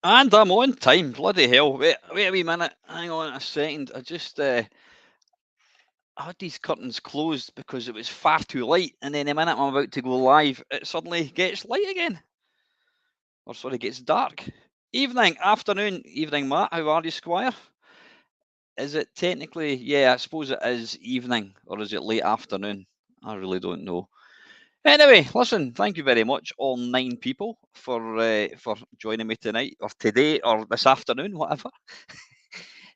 And I'm on time. Bloody hell. Wait a wee minute. Hang on a second. I just I had these curtains closed because it was far too light. And then the minute I'm about to go live, it suddenly gets light again. Or sorry, gets dark. Evening, afternoon, evening, Matt. How are you, Squire? Is it technically, yeah, I suppose it is evening, or is it late afternoon? I really don't know. Anyway, listen, thank you very much, all 9 people, for joining me tonight, or today, or this afternoon, whatever.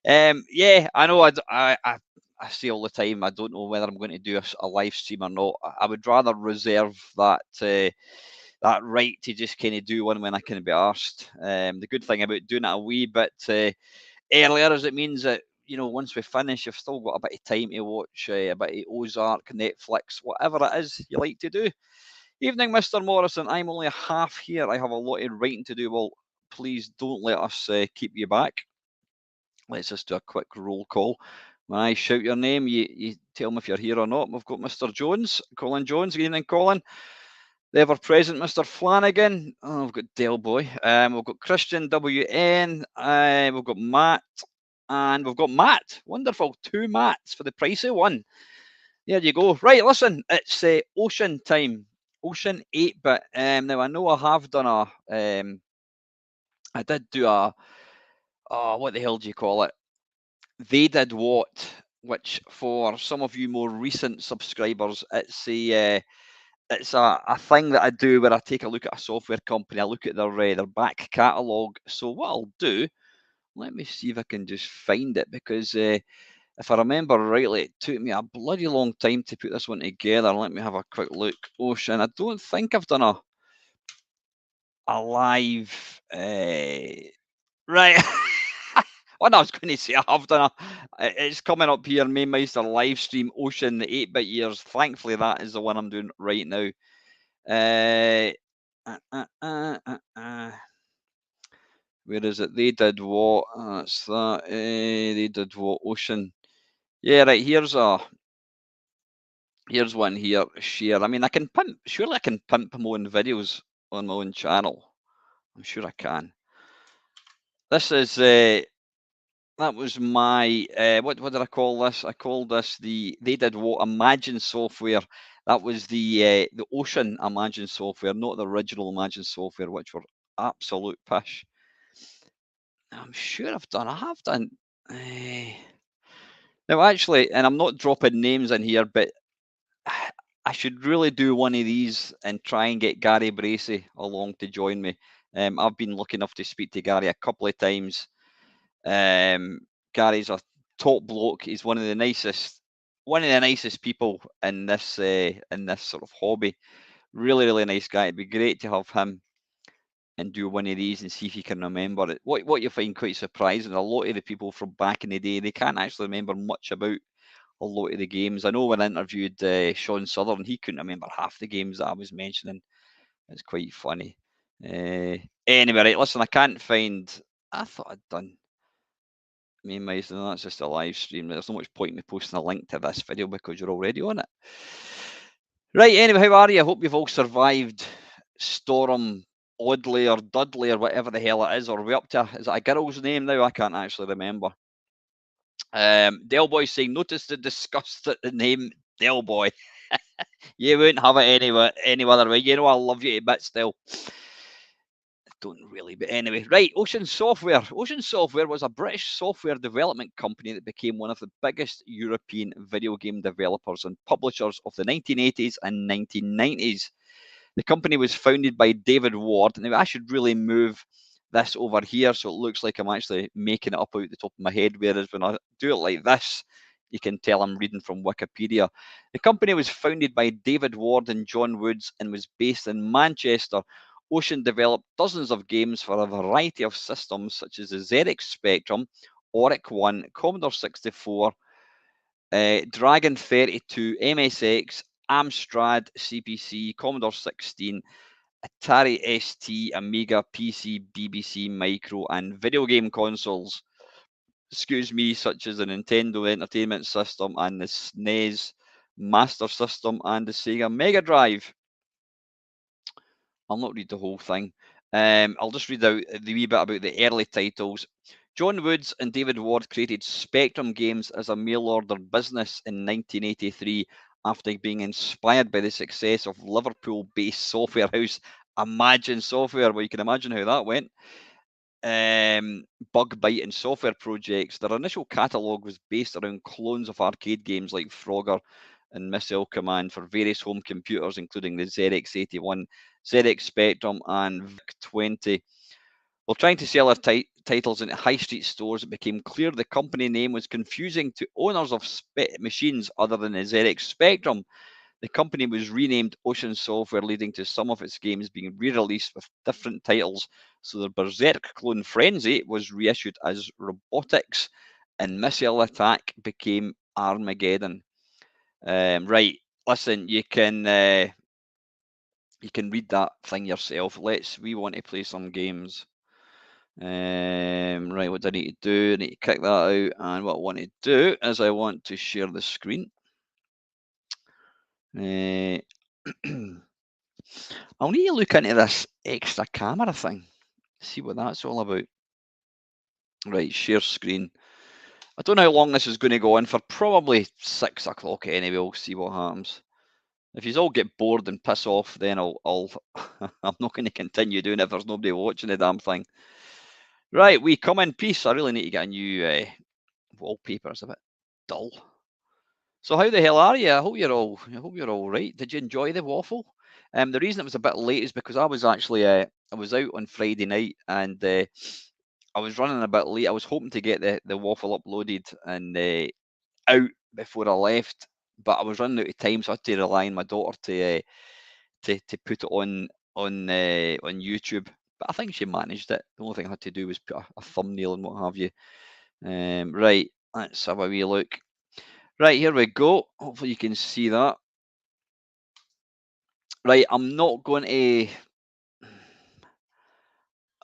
Yeah, I know. I say all the time, I don't know whether I'm going to do a live stream or not. I would rather reserve that right to just kind of do one when I can be asked. The good thing about doing it a wee bit earlier is it means that, you know, once we finish, you've still got a bit of time to watch a bit of Ozark, Netflix, whatever it is you like to do. Evening, Mr. Morrison. I'm only half here. I have a lot of writing to do. Well, please don't let us keep you back. Let's just do a quick roll call. When I shout your name, you tell me if you're here or not. We've got Mr. Jones, Colin Jones. Good evening, Colin. The ever-present Mr. Flanagan. Oh, we've got Del Boy. We've got Christian WN. We've got Matt. And we've got Matt. Wonderful. 2 Matts for the price of 1. There you go. Right, listen. It's Ocean time. Ocean 8-bit. Now, I know I have done I did do what the hell do you call it? They Did What? Which, for some of you more recent subscribers, it's a thing that I do where I take a look at a software company, I look at their back catalogue. So what I'll do, let me see if I can just find it, because if I remember rightly, it took me a bloody long time to put this one together. Let me have a quick look. Ocean, I don't think I've done a live, right. What I was going to say, I have done it's coming up here, Mamemeister live stream Ocean, the 8-bit years. Thankfully, that is the one I'm doing right now. Where is it? They did what? That's that. They did what? Ocean. Yeah, right. Here's one here. Share. I mean, I can pimp. Surely I can pimp my own videos on my own channel. I'm sure I can. This is that was my what did I call this? I called this they did what Imagine software. That was the Ocean Imagine software, not the original Imagine software, which were absolute pish. I'm sure I have done. Now, actually, and I'm not dropping names in here, but I should really do one of these and try and get Gary Bracey along to join me. I've been lucky enough to speak to Gary a couple of times. Gary's a top bloke. He's one of the nicest people in this sort of hobby. Really, really nice guy. It'd be great to have him and do one of these and see if you can remember it. What you find quite surprising, a lot of the people from back in the day, they can't actually remember much about a lot of the games. I know when I interviewed Sean Sutherland, he couldn't remember half the games that I was mentioning. It's quite funny. Anyway, right, listen, I can't find. I thought I'd done Mamemeister. No, that's just a live stream. There's not much point in me posting a link to this video because you're already on it. Right, anyway, how are you? I hope you've all survived Storm Audley or Dudley or whatever the hell it is. Or are we up to, is it a girl's name now? I can't actually remember. Del Boy saying, notice the disgust at the name Del Boy. You wouldn't have it any other way. You know I love you to bits still. Don't really, but anyway. Right, Ocean Software. Ocean Software was a British software development company that became one of the biggest European video game developers and publishers of the 1980s and 1990s. The company was founded by David Ward. Now, I should really move this over here so it looks like I'm actually making it up out the top of my head, whereas when I do it like this, you can tell I'm reading from Wikipedia. The company was founded by David Ward and John Woods and was based in Manchester. Ocean developed dozens of games for a variety of systems such as the ZX Spectrum, Oric 1, Commodore 64, Dragon 32, MSX, Amstrad CPC, Commodore 16, Atari ST, Amiga, PC, BBC, Micro, and video game consoles. Excuse me, such as the Nintendo Entertainment System and the SNES Master System and the Sega Mega Drive. I'll not read the whole thing. I'll just read out the wee bit about the early titles. John Woods and David Ward created Spectrum Games as a mail-order business in 1983 after being inspired by the success of Liverpool-based software house Imagine Software. Well, you can imagine how that went. Bug Bite and software projects. Their initial catalogue was based around clones of arcade games like Frogger and Missile Command for various home computers, including the ZX81, ZX Spectrum, and VIC-20. While trying to sell their titles into high street stores, it became clear the company name was confusing to owners of machines other than the ZX Spectrum. The company was renamed Ocean Software, leading to some of its games being re-released with different titles. So the Berserk clone Frenzy was reissued as Robotics, and Missile Attack became Armageddon. Right, listen, you can read that thing yourself. We want to play some games. Right, what do I need to do? I need to kick that out, and what I want to do is I want to share the screen. I'll need to look into this extra camera thing, see what that's all about. Right, share screen. I don't know how long this is going to go on for, probably 6 o'clock anyway. We'll see what happens. If you all get bored and piss off, then I'll I'm not going to continue doing it if there's nobody watching the damn thing. Right, we come in peace. I really need to get a new wallpaper. It's a bit dull. So how the hell are you? I hope you're all right. Did you enjoy the waffle? The reason it was a bit late is because I was actually I was out on Friday night and I was running a bit late. I was hoping to get the waffle uploaded and out before I left, but I was running out of time, so I had to rely on my daughter to put it on on YouTube, but I think she managed it. The only thing I had to do was put a thumbnail and what have you. Right, let's have a wee look. Right, here we go. Hopefully you can see that. Right, I'm not going to...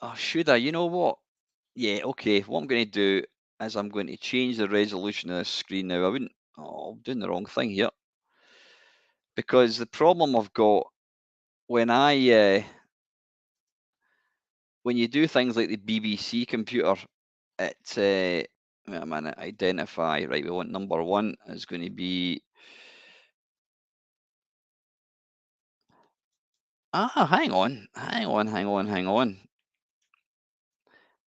Oh, should I? You know what? Yeah, okay. What I'm going to do is I'm going to change the resolution of the screen now. I wouldn't... Oh, I'm doing the wrong thing here. Because the problem I've got when when you do things like the BBC computer, it... wait a minute, identify. Right, we want number 1 is going to be... Ah, hang on.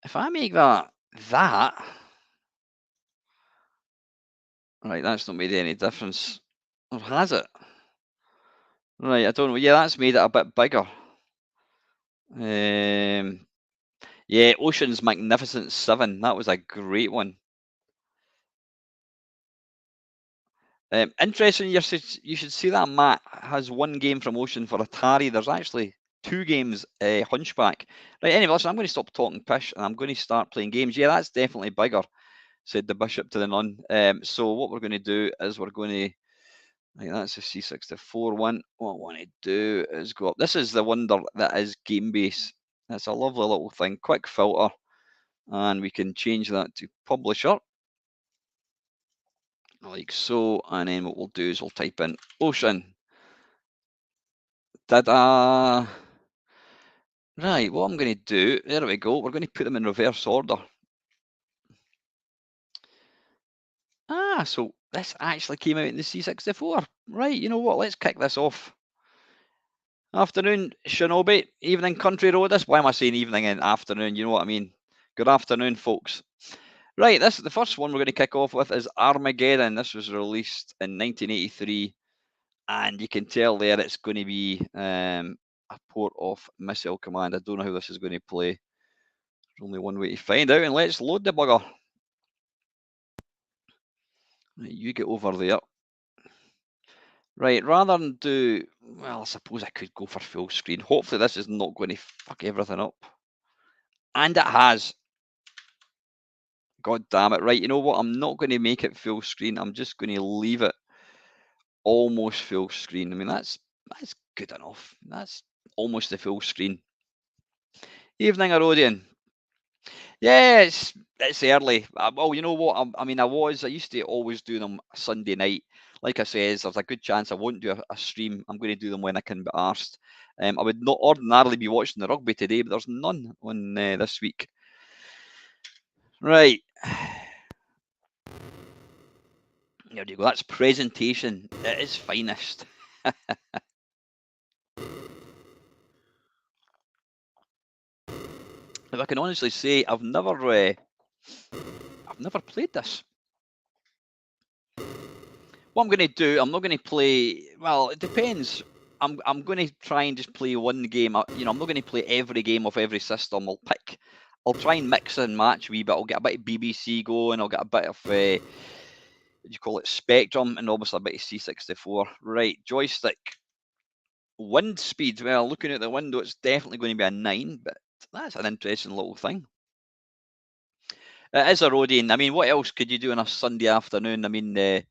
If I make that... Right, that's not made any difference. Or has it? Right, I don't know. Yeah, that's made it a bit bigger. Yeah, Ocean's Magnificent 7. That was a great one. Interesting, you should see that Matt has one game from Ocean for Atari. There's actually 2 games, Hunchback. Right, anyway, listen, I'm going to stop talking pish and I'm going to start playing games. Yeah, that's definitely bigger, said the bishop to the nun. So what we're going to do is we're going to... Right, that's a C64 one. What I want to do is go up. This is the wonder that is Gamebase. That's a lovely little thing. Quick filter. And we can change that to publisher. Like so. And then what we'll do is we'll type in Ocean. Ta-da! Right, what I'm going to do, there we go. We're going to put them in reverse order. Ah, so this actually came out in the C64. Right, you know what? Let's kick this off. Afternoon, Shinobi. Evening, Country Road. Why am I saying evening and afternoon? You know what I mean. Good afternoon, folks. Right, this is the first one we're going to kick off with is Armageddon. This was released in 1983, and you can tell there it's going to be a port of Missile Command. I don't know how this is going to play. There's only one way to find out, and let's load the bugger. Right, you get over there. Right, rather than do... Well, I suppose I could go for full screen. Hopefully this is not going to fuck everything up. And it has. God damn it. Right, you know what? I'm not going to make it full screen. I'm just going to leave it almost full screen. I mean, that's good enough. That's almost the full screen. Evening, Arodian. Yeah, it's early. Well, you know what? I used to always do them Sunday night. Like I says, there's a good chance I won't do a stream. I'm going to do them when I can be arsed. I would not ordinarily be watching the rugby today, but there's none on this week. Right. There you go. That's presentation at its finest. If I can honestly say, I've never played this. What I'm going to do, I'm not going to play. Well, it depends. I'm going to try and just play one game. You know, I'm not going to play every game of every system. I'll try and mix and match a wee bit. I'll get a bit of BBC going. I'll get a bit of what do you call it, Spectrum, and obviously a bit of C64. Right, joystick. Wind speed. Well, looking at the window, it's definitely going to be a 9, but that's an interesting little thing. It is a roadie. I mean, what else could you do on a Sunday afternoon? I mean,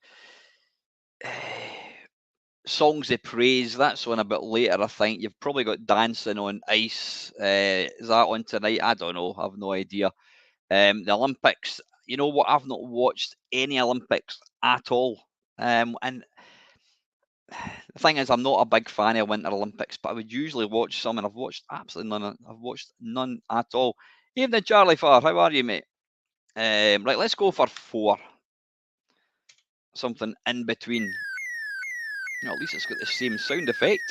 songs of praise. That's on a bit later, I think. You've probably got Dancing on Ice. Is that on tonight? I don't know. I have no idea. The Olympics. You know what? I've not watched any Olympics at all. And the thing is, I'm not a big fan of Winter Olympics, but I would usually watch some, and I've watched absolutely none. I've watched none at all. Evening, Charlie Farr. How are you, mate? Right, let's go for 4. Something in between. At least it's got the same sound effect.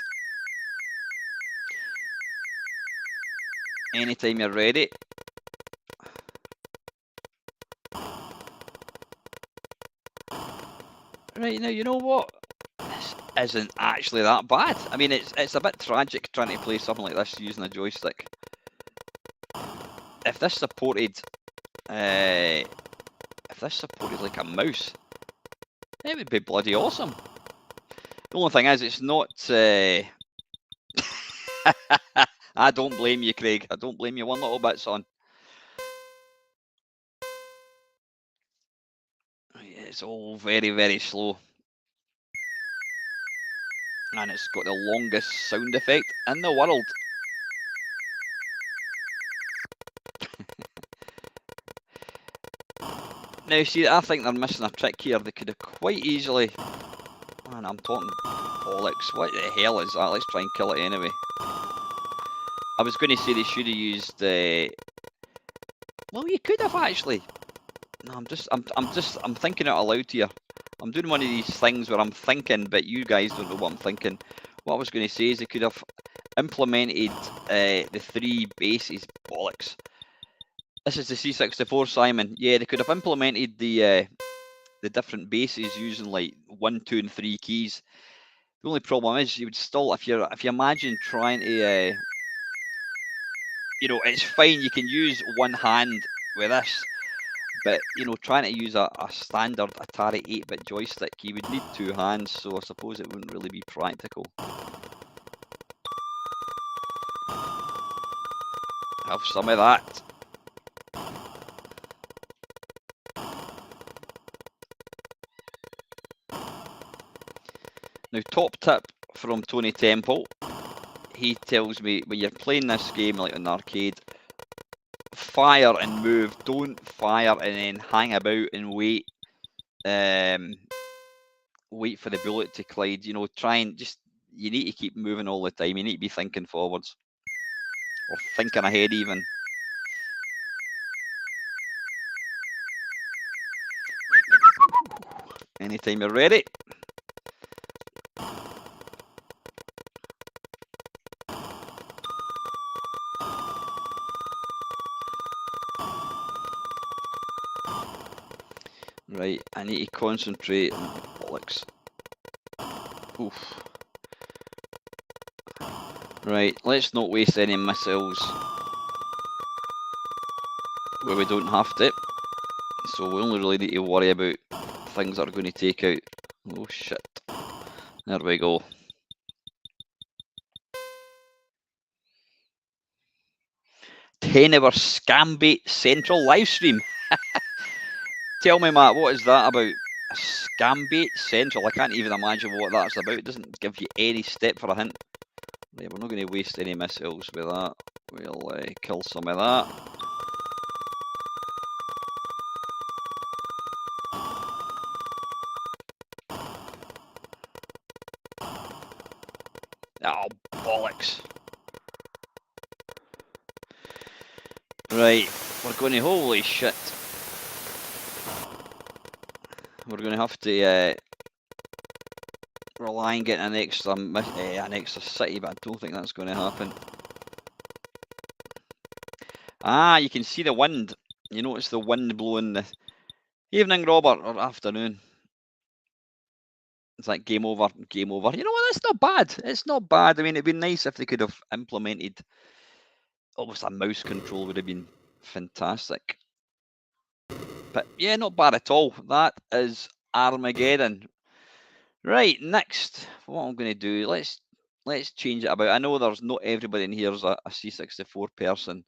Anytime you're ready. Right, now, you know what? This isn't actually that bad. I mean, it's a bit tragic trying to play something like this using a joystick. If this supported like a mouse, it would be bloody awesome. The only thing is, it's not... I don't blame you, Craig. I don't blame you one little bit, son. It's all very, very slow. And it's got the longest sound effect in the world. Now, see, I think they're missing a trick here. They could have quite easily... Man, I'm talking bollocks. What the hell is that? Let's try and kill it anyway. I was going to say they should have used... Well, you could have actually. No, I'm thinking it aloud here. I'm doing one of these things where I'm thinking, but you guys don't know what I'm thinking. What I was going to say is they could have implemented the 3 bases. Bollocks. This is the C64, Simon. Yeah, they could have implemented the different bases using like 1, 2, and 3 keys. The only problem is you would still, if you imagine trying to, you know, it's fine. You can use one hand with this, but you know, trying to use a standard Atari 8-bit joystick, you would need 2 hands. So I suppose it wouldn't really be practical. Have some of that. Now, top tip from Tony Temple. He tells me when you're playing this game like an arcade, fire and move. Don't fire and then hang about and wait. Wait for the bullet to collide. You know, try and just, you need to keep moving all the time. You need to be thinking forwards or thinking ahead even. Anytime you're ready. Right, I need to concentrate on bollocks. Oof. Right, let's not waste any missiles where we don't have to. So we only really need to worry about things that are going to take out. Oh shit. There we go. $10-hour Scambait Central livestream. Tell me, Matt, what is that about? A Scambait Central? I can't even imagine what that's about. It doesn't give you any step for a hint. Right, we're not going to waste any missiles with that. We'll kill some of that. Oh, bollocks. Right, we're going to, holy shit. We're going to have to rely on getting an extra city, but I don't think that's going to happen. Ah, you can see the wind. You notice the wind blowing the... Evening, Robert, or afternoon. It's like game over, game over. You know what, that's not bad. It's not bad. I mean, it'd be nice if they could have implemented almost a mouse control, would have been fantastic. But yeah, not bad at all. That is Armageddon. Right, next, what I'm going to do, let's change it about. I know there's not everybody in here is a C64 person,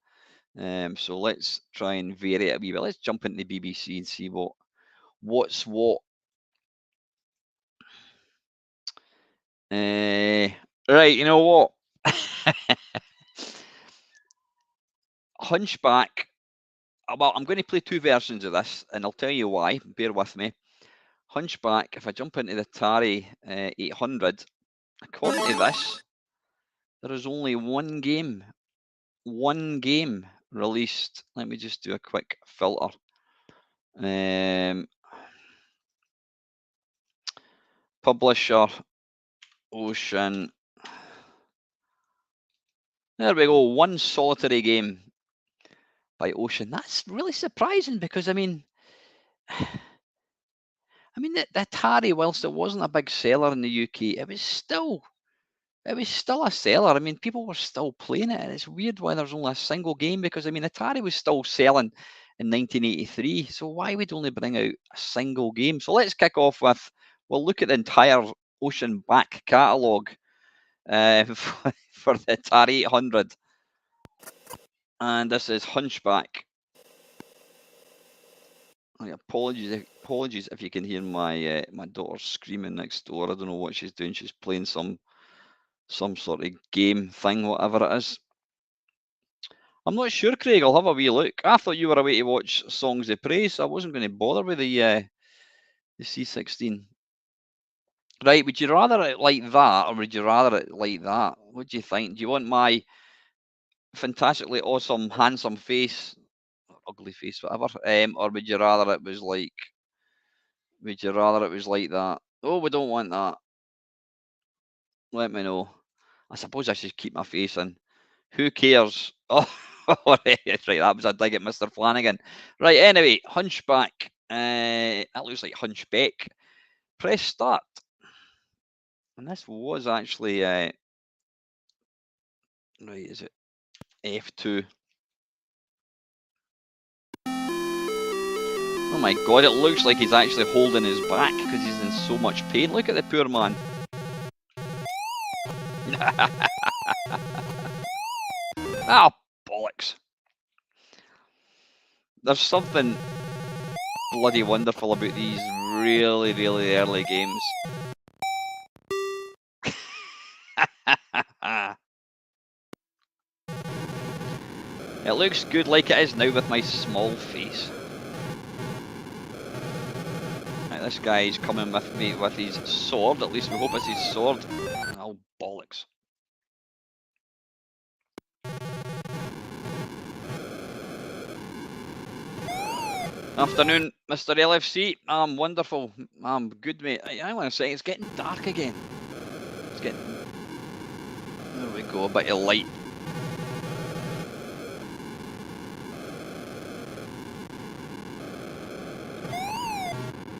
so let's try and vary it a wee bit. Let's jump into the BBC and see what's what. Right, you know what? Hunchback. Well, I'm going to play 2 versions of this, and I'll tell you why. Bear with me. Hunchback, if I jump into the Atari 800, according to this, there is only one game released. Let me just do a quick filter. Publisher, Ocean. There we go. One solitary game by Ocean. That's really surprising because I mean, the Atari, whilst it wasn't a big seller in the UK, it was still a seller. I mean, people were still playing it, and it's weird why there's only a single game because I mean, Atari was still selling in 1983. So why would only bring out a single game? So let's kick off with, we'll look at the entire Ocean back catalogue. for the Atari 800. And this is Hunchback. Apologies if you can hear my my daughter screaming next door. I don't know what she's doing. She's playing some sort of game thing, whatever it is. I'm not sure, Craig. I'll have a wee look. I thought you were away to watch Songs of Praise. I wasn't going to bother with the C16. Right, would you rather it like that, or would you rather it like that? What do you think? Do you want my fantastically awesome, handsome face, ugly face, whatever, or would you rather it was like? Would you rather it was like that? Oh, we don't want that. Let me know. I suppose I should keep my face in. Who cares? Oh, right, that was a dig at Mr. Flanagan. Right, anyway, Hunchback. That looks like Hunchback. Press start. And this was actually, right, is it F2? Oh my god, it looks like he's actually holding his back because he's in so much pain. Look at the poor man. Ah, bollocks. There's something bloody wonderful about these really, really early games. It looks good like it is now with my small face. Right, this guy's coming with me with his sword. At least we hope it's his sword. Oh, bollocks. Afternoon, Mr. LFC. I'm wonderful. I'm good, mate. I want to say it's getting dark again. It's getting... There we go, a bit of light.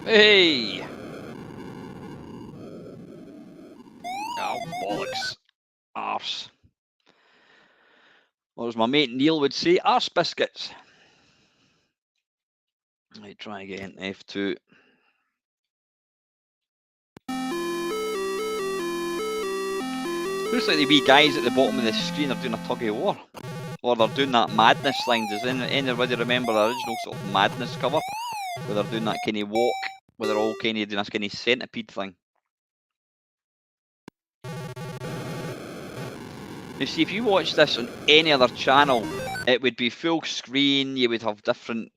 Hey! Oh, bollocks. Arse. Or as my mate Neil would say, arse biscuits. Right, try again. F2. Looks like the wee guys at the bottom of the screen are doing a tug of war. Or they're doing that madness thing. Does anybody remember the original sort of madness cover? Where they're doing that kind of walk, where they're all kind of doing this kind of centipede thing. You see, if you watch this on any other channel, it would be full screen, you would have different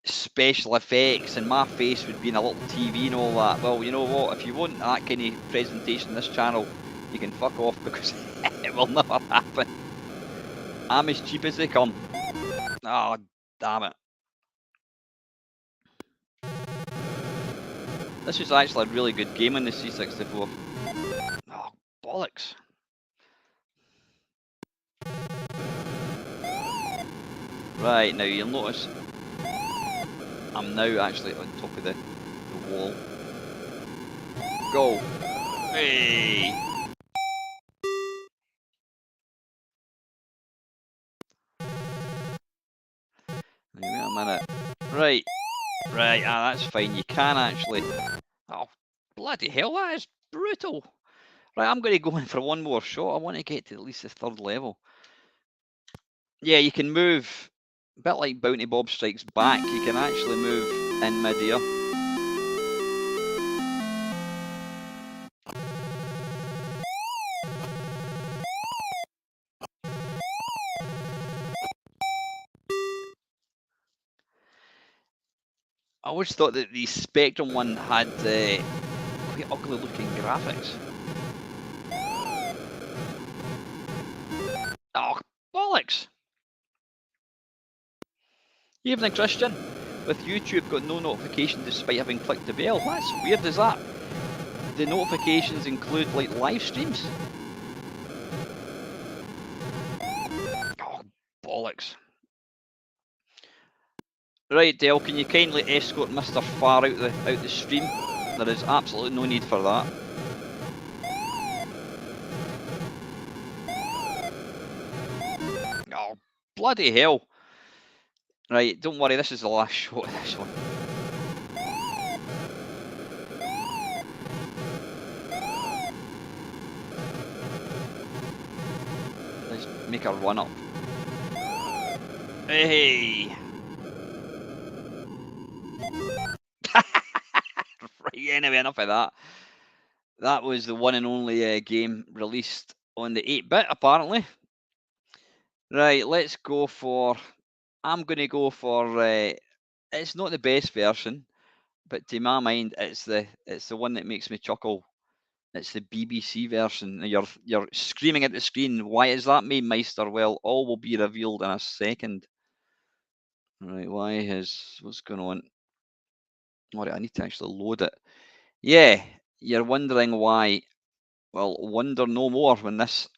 special effects, and my face would be in a little TV and all that. Well, you know what, if you want that kind of presentation on this channel, you can fuck off, because it will never happen. I'm as cheap as they come. Oh, damn it. This is actually a really good game on the C64. Oh, bollocks. Right, now you'll notice I'm now actually on top of the wall. Go! Hey! Wait a minute. Right, that's fine. You can actually... Oh, bloody hell, that is brutal. Right, I'm going to go in for one more shot. I want to get to at least the 3rd level. Yeah, you can move, a bit like Bounty Bob Strikes Back, you can actually move in mid-air. I always thought that the Spectrum one had quite ugly looking graphics. Oh, bollocks! Evening, Christian. With YouTube, got no notification despite having clicked the bell. That's weird, is that? The notifications include, like, live streams? Oh, bollocks. Right, Dale, can you kindly escort Mr. Farr out the stream? There is absolutely no need for that. Oh, bloody hell. Right, don't worry, this is the last shot of this one. make a run up. Hey! Right, anyway, enough of that. That was the one and only game released on the 8-bit, apparently. Right, let's go for... I'm going to go for... it's not the best version, but to my mind, it's the one that makes me chuckle. It's the BBC version. You're screaming at the screen. Why is that, Mamemeister? Well, all will be revealed in a second. Right, what's going on? Alright, I need to actually load it. Yeah, you're wondering why. Well, wonder no more when this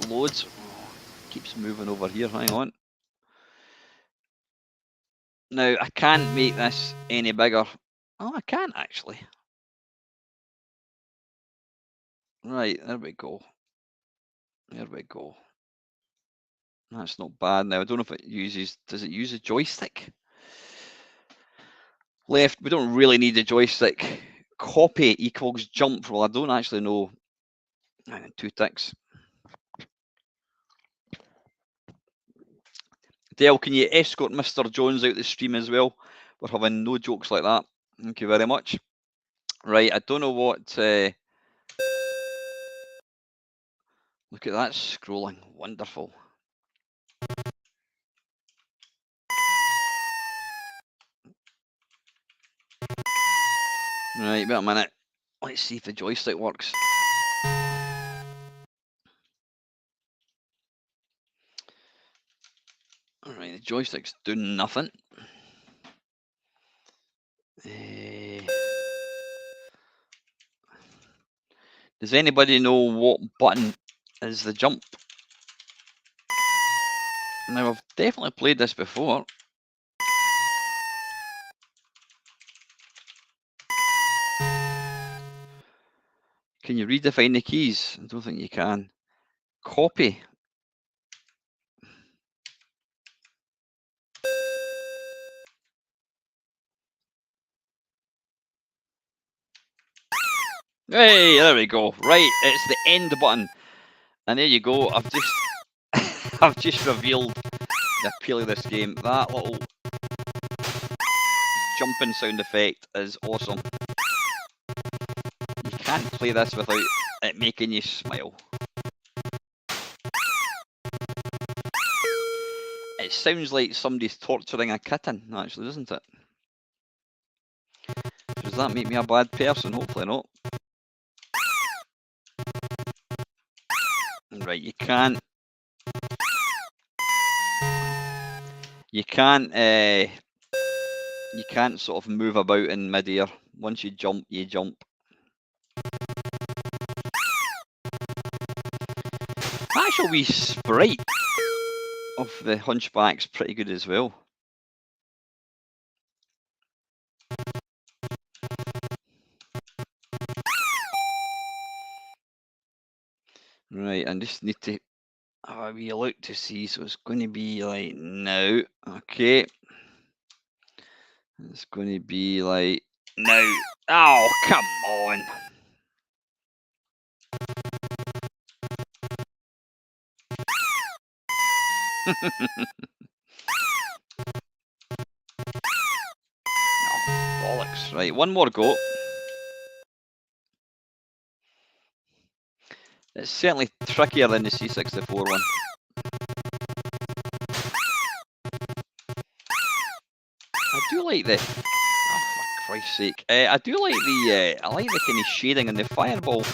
loads. Oh, keeps moving over here. Hang on. Now, I can't make this any bigger. Oh, I can actually. Right, there we go. There we go. That's not bad. Now, I don't know if it uses... Does it use a joystick? Left, we don't really need a joystick. Copy equals jump. Well, I don't actually know. 2 ticks. Dale, can you escort Mr. Jones out the stream as well? We're having no jokes like that. Thank you very much. Right, I don't know what... Look at that scrolling. Wonderful. Right, wait a minute. Let's see if the joystick works. Alright, the joystick's doing nothing. Does anybody know what button is the jump? Now, I've definitely played this before. Can you redefine the keys? I don't think you can. Copy. Hey, there we go. Right, it's the end button. And there you go. I've just I've just revealed the appeal of this game. That little jumping sound effect is awesome. You can't play this without it making you smile. It sounds like somebody's torturing a kitten, actually, doesn't it? Does that make me a bad person? Hopefully not. Right, you can't sort of move about in midair. Once you jump, you jump. Actual wee sprite of the Hunchback's pretty good as well. Right, I just need to have a wee look to see. So it's going to be like now. Okay. It's going to be like now. Oh, come on. Oh, bollocks. Right, one more go. It's certainly trickier than the C64 one. I do like the... Oh, for Christ's sake. I do like the... I like the kind of shading in the fireball.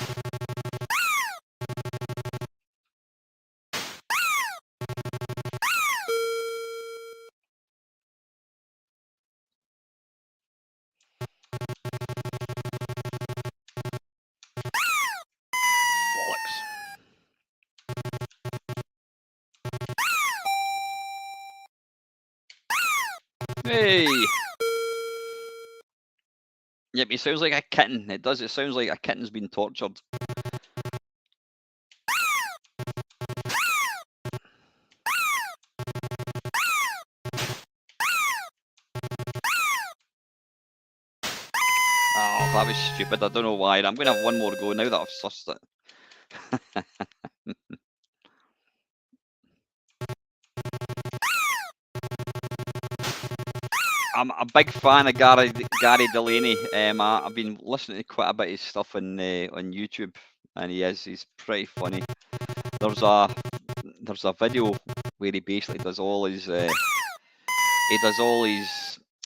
Hey! Yep, he sounds like a kitten. It does. It sounds like a kitten's been tortured. Oh, that was stupid. I don't know why. I'm going to have one more go now that I've sussed it. I'm a big fan of Gary Delaney. I've been listening to quite a bit of his stuff on YouTube, and he's pretty funny. There's a video where he basically does all his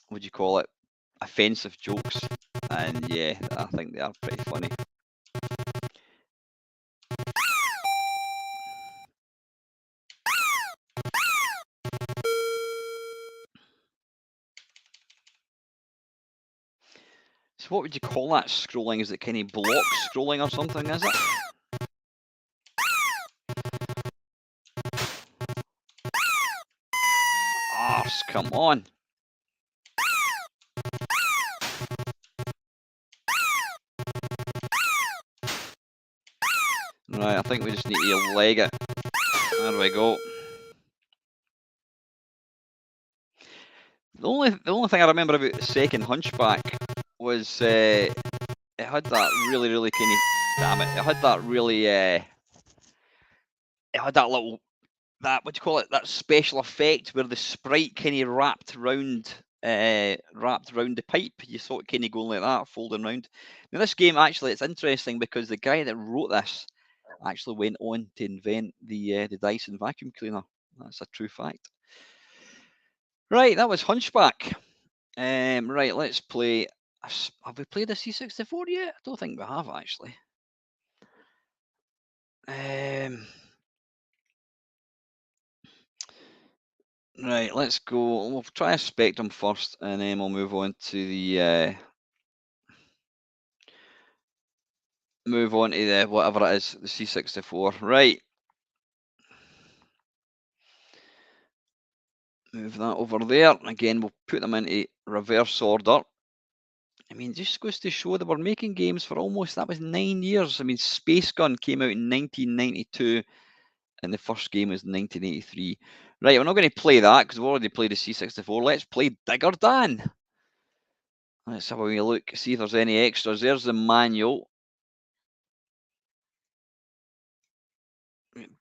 what do you call it, offensive jokes, and yeah, I think they are pretty funny. So what would you call that scrolling? Is it kind of block scrolling or something, is it? Arse, come on. Right, I think we just need to leg it. There we go. The only thing I remember about the second Hunchback was it had that really kind of, damn it, it had that really it had that little, that, what do you call it, that special effect where the sprite kind of wrapped round the pipe. You saw it kind of going like that, folding round. Now this game, actually, it's interesting because the guy that wrote this actually went on to invent the Dyson vacuum cleaner. That's a true fact. Right, that was Hunchback. Right, let's play. Have we played a C64 yet? I don't think we have, actually. Right, let's go. We'll try a Spectrum first, and then we'll move on to the whatever it is, the C64. Right. Move that over there. Again, we'll put them into reverse order. I mean, just goes to show that we're making games for almost, that was 9 years. I mean, Space Gun came out in 1992, and the first game was 1983. Right, we're not going to play that because we've already played the C64. Let's play Digger Dan. Let's have a wee look, see if there's any extras. There's the manual.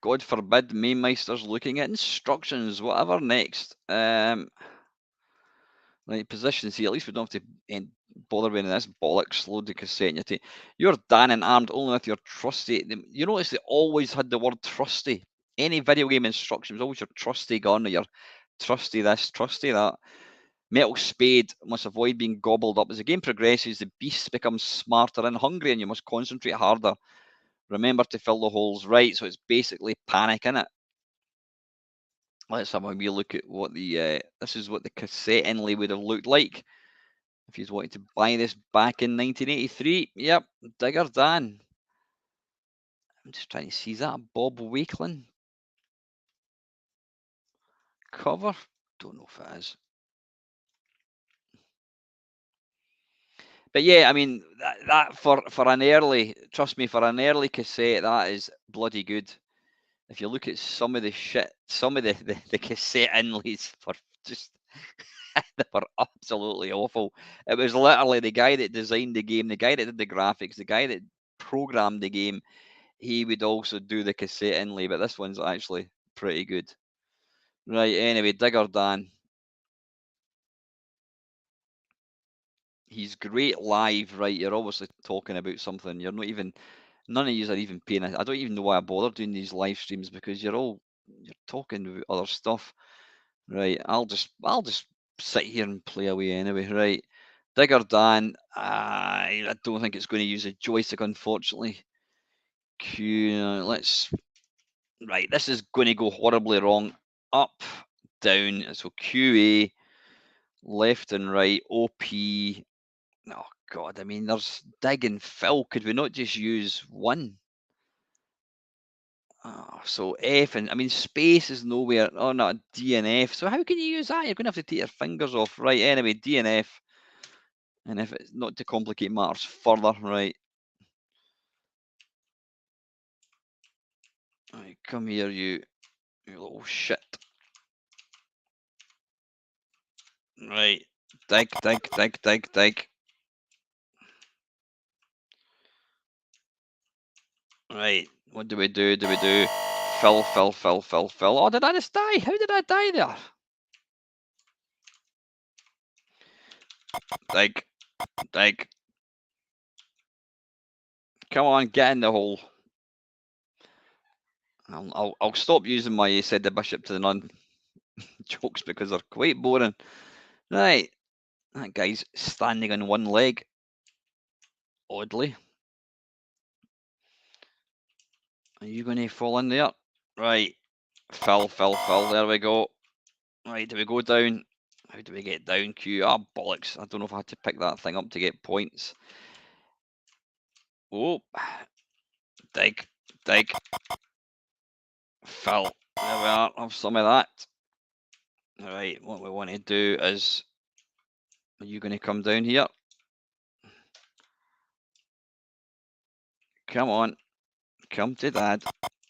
God forbid Mamemeister's looking at instructions. Whatever next. Right, positions here. At least we don't have to bother with this bollocks. Load the cassette in your tape. You're Dan and armed only with your trusty. You notice they always had the word trusty. Any video game instructions, always your trusty gun or your trusty this, trusty that. Metal spade must avoid being gobbled up. As the game progresses, the beasts become smarter and hungry, and you must concentrate harder. Remember to fill the holes right. So it's basically Panic, innit? Let's have a wee look at what the this is what the cassette inlay would have looked like if you wanted to buy this back in 1983. Yep, Digger Dan. I'm just trying to see, is that a Bob Wakelin cover? Don't know if it is. But yeah, I mean, that for an early, trust me, for an early cassette, that is bloody good. If you look at some of the shit, some of the cassette inlays for just they were absolutely awful. It was literally the guy that designed the game, the guy that did the graphics, the guy that programmed the game. He would also do the cassette inlay, but this one's actually pretty good. Right, anyway, Digger Dan. He's great live, right? You're obviously talking about something. You're not even, none of you are even paying. I don't even know why I bother doing these live streams because you're talking about other stuff. Right, I'll just sit here and play away anyway. Right, Digger Dan. I don't think it's going to use a joystick, unfortunately. Let's. Right, this is going to go horribly wrong. Up, down. So QA, left and right. OP. Oh God, I mean, there's dig and fill. Could we not just use one? Oh, so F, and I mean, space is nowhere. Oh, not D and F. So how can you use that? You're going to have to take your fingers off. Right, anyway, D and F. And if it's not to complicate matters further, right. Right, come here, you little shit. Right, dig, dig, dig, dig, dig. Right, what do we do? Do we do fill, fill, fill, fill, fill? Oh, did I just die? How did I die there? Dig. Dig. Come on, get in the hole. I'll stop using my said the bishop to the nun jokes because they're quite boring. Right, that guy's standing on one leg, oddly. Are you going to fall in there? Right, fill. There we go. Right, do we go down? How do we get down, Q? Ah, bollocks. I don't know if I had to pick that thing up to get points. Oh, dig. Fill. There we are. Have some of that. Right, what we want to do is, are you going to come down here? Come on. Come to dad.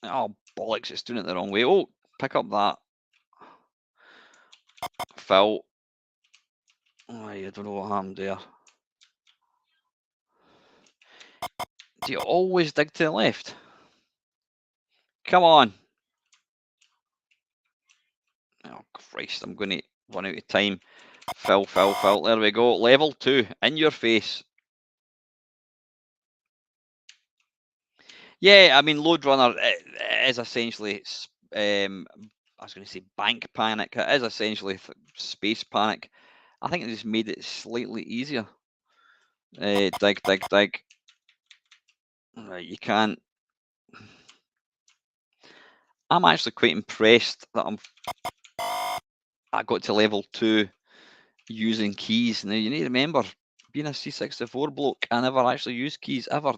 Oh, bollocks, it's doing it the wrong way. Oh, pick up that. Fill. Oh, I don't know what happened there. Do you always dig to the left? Come on. Oh, Christ, I'm going to run out of time. Fill. There we go. Level 2. In your face. Yeah, I mean, Load Runner is essentially, I was going to say bank panic. It is essentially space panic. I think it just made it slightly easier. Dig. Right, you can't. I'm actually quite impressed that I got to level 2 using keys. Now, you need to remember, being a C64 bloke, I never actually used keys ever.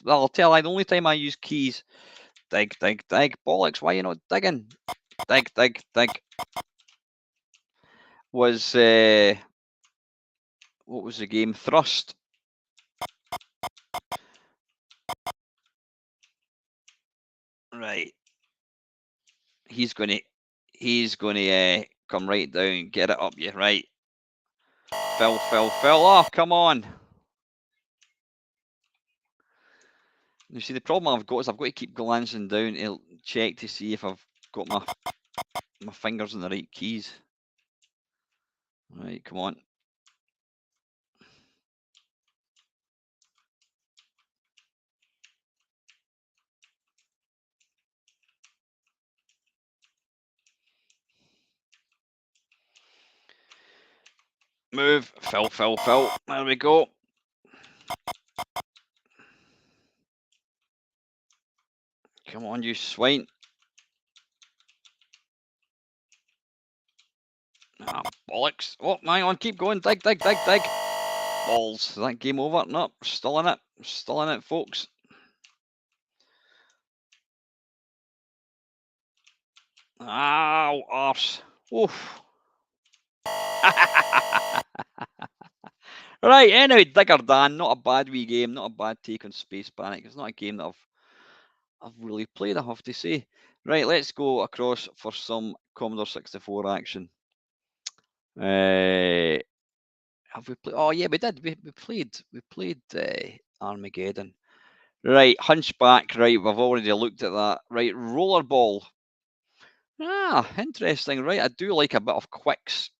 I'll tell you, the only time I use keys, dig. Bollocks, why are you not digging? Dig. Was, what was the game? Thrust. Right. He's going to come right down, get it up you, right. Fill. Oh, come on. You see, the problem I've got is I've got to keep glancing down to check to see if I've got my fingers in the right keys. Right, come on. Move. Fill. There we go. Come on, you swine. Ah, bollocks. Oh, hang on, keep going. Dig. Balls. Is that game over? No, still in it, folks. Ow, arse. Oof. Right, anyway, Digger Dan, not a bad wee game, not a bad take on Space Panic. It's not a game that I've really played, I have to say. Right, let's go across for some Commodore 64 action. Have we played? Oh yeah, we did. We played Armageddon. Right, Hunchback. Right, we've already looked at that. Right, Rollerball. Ah, interesting. Right, I do like a bit of quicks.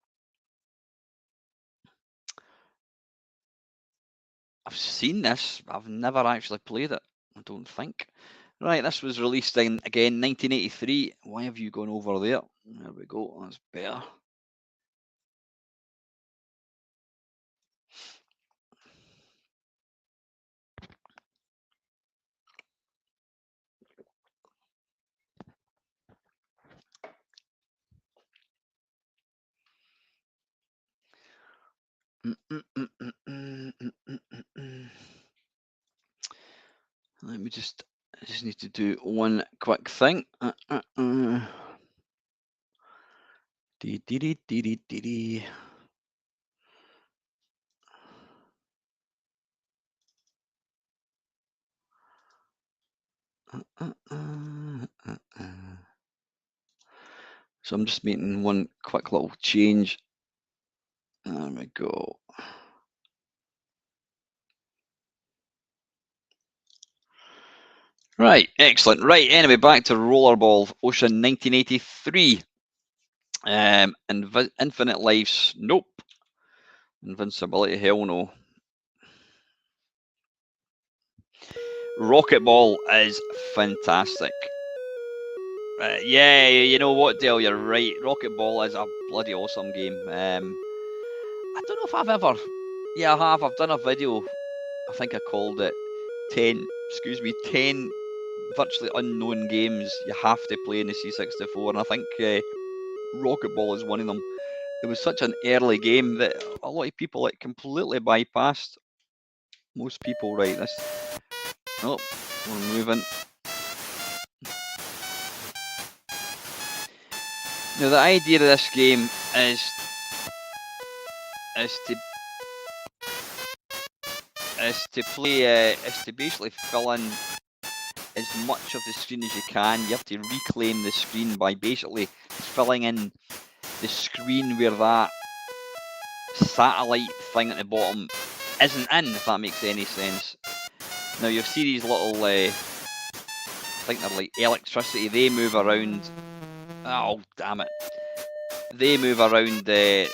I've seen this. I've never actually played it. I don't think. Right, this was released in, again, 1983. Why have you gone over there? There we go. That's better. Let me just, I just need to do one quick thing. So I'm just making one quick little change. There we go. Right, excellent. Right, anyway, back to Rollerball Ocean 1983. Infinite Lives, nope. Invincibility, hell no. Rocket Ball is fantastic. Yeah, you know what, Dale, you're right. Rocket Ball is a bloody awesome game. I don't know if I've ever... Yeah, I have. I've done a video. I think I called it 10 virtually unknown games you have to play in the C64, and I think Rocket Ball is one of them. It was such an early game that a lot of people completely bypassed. Most people, right? Oh, we're moving. Now the idea of this game is to play is to basically fill in as much of the screen as you can. You have to reclaim the screen by basically filling in the screen where that satellite thing at the bottom isn't in, if that makes any sense. Now you see these little, I think they're like electricity, they move around. Oh, damn it. They move around the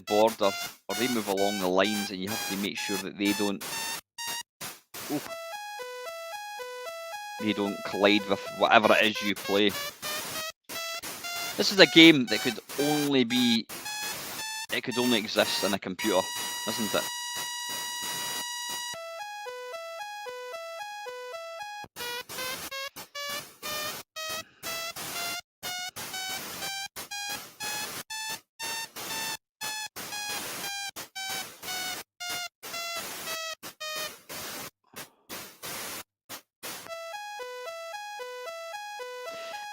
border, or they move along the lines, and you have to make sure that they don't collide with whatever it is you play. This is a game that could only exist in a computer, isn't it?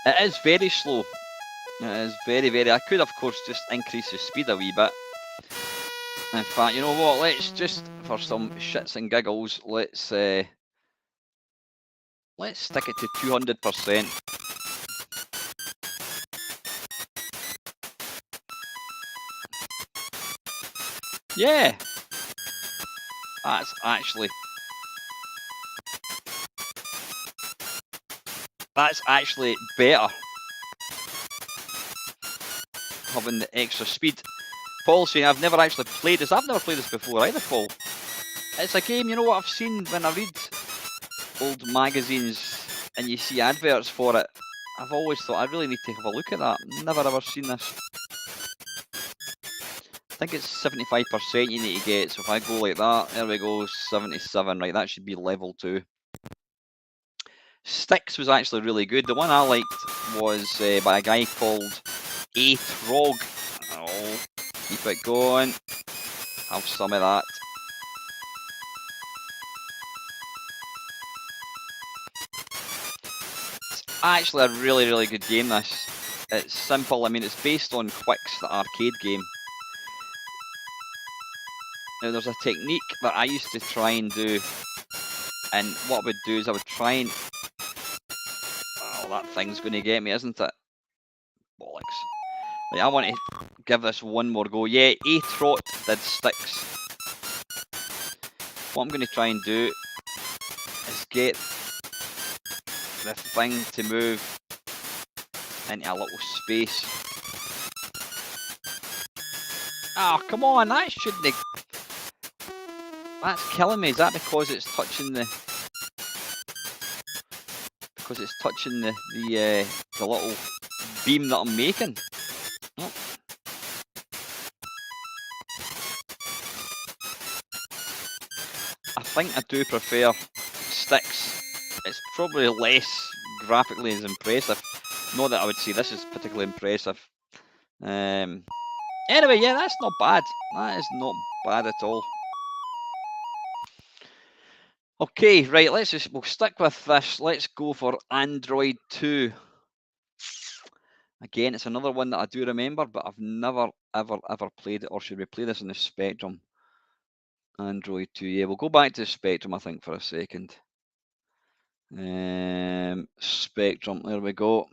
It is very slow. It is very, very... I could, of course, just increase the speed a wee bit. In fact, you know what? Let's just, for some shits and giggles, let's stick it to 200%. Yeah! That's actually better. Having the extra speed. Paul saying, I've never actually played this. I've never played this before either, Paul. It's a game, you know what I've seen when I read old magazines and you see adverts for it. I've always thought I really need to have a look at that. Never ever seen this. I think it's 75% you need to get, so if I go like that, there we go, 77, right, that should be level 2. Sticks was actually really good. The one I liked was by a guy called Trog. Oh, keep it going. Have some of that. It's actually a really, really good game, this. It's simple. I mean, it's based on Quicks, the arcade game. Now, there's a technique that I used to try and do, and what I would do is I would try and... Oh, that thing's going to get me, isn't it? Bollocks. Like, I want to give this one more go. Yeah, A-Trot did Sticks. What I'm going to try and do is get the thing to move into a little space. Oh, come on, that shouldn't have... That's killing me. Is that because it's touching the... Because it's touching the little beam that I'm making? Oh. I think I do prefer Sticks. It's probably less graphically as impressive. Not that I would say this is particularly impressive. Anyway, yeah, that's not bad. That is not bad at all. Okay, right, we'll stick with this. Let's go for Android 2. Again, it's another one that I do remember, but I've never, ever played it. Or should we play this in the Spectrum? Android 2, yeah, we'll go back to the Spectrum, I think, for a second. Spectrum, there we go.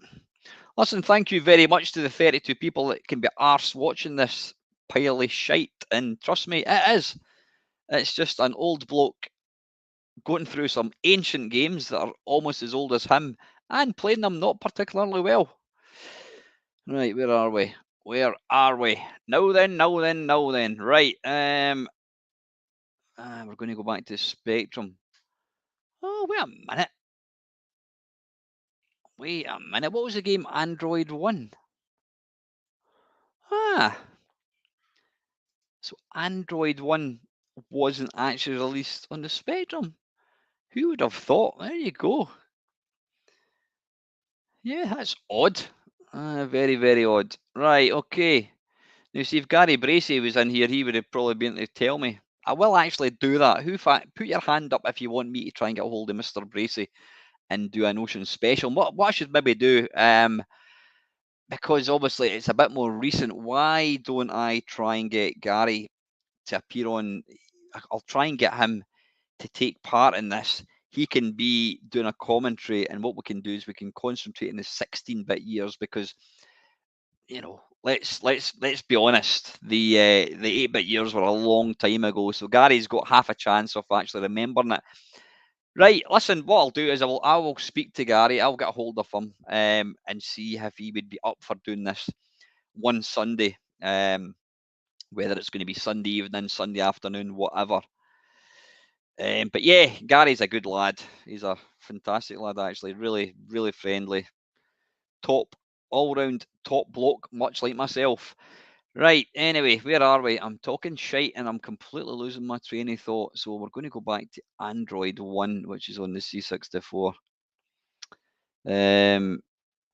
Listen, thank you very much to the 32 people that can be arse watching this pile of shite. And trust me, it is. It's just an old bloke going through some ancient games that are almost as old as him and playing them not particularly well. Right, where are we? Where are we? Now then. Right. We're going to go back to Spectrum. Oh, wait a minute. What was the game Android 1? So Android 1 wasn't actually released on the Spectrum. Who would have thought? There you go. Yeah, that's odd. Very, very odd. Right, okay. Now, see, if Gary Bracey was in here, he would have probably been able to tell me. I will actually do that. Put your hand up if you want me to try and get a hold of Mr. Bracey and do an Ocean special. What I should maybe do, because obviously it's a bit more recent, why don't I try and get Gary to appear on? I'll try and get him to take part in this. He can be doing a commentary, and what we can do is we can concentrate in the 16-bit years, because let's be honest, the 8-bit years were a long time ago. So Gary's got half a chance of actually remembering it. Right, listen, what I'll do is I will speak to Gary. I'll get a hold of him and see if he would be up for doing this one Sunday, whether it's going to be Sunday evening, Sunday afternoon, whatever. But yeah, Gary's a good lad. He's a fantastic lad, actually. Really, really friendly. Top, all-round top bloke, much like myself. Right, anyway, where are we? I'm talking shite and I'm completely losing my train of thought. So we're going to go back to Android 1, which is on the C64.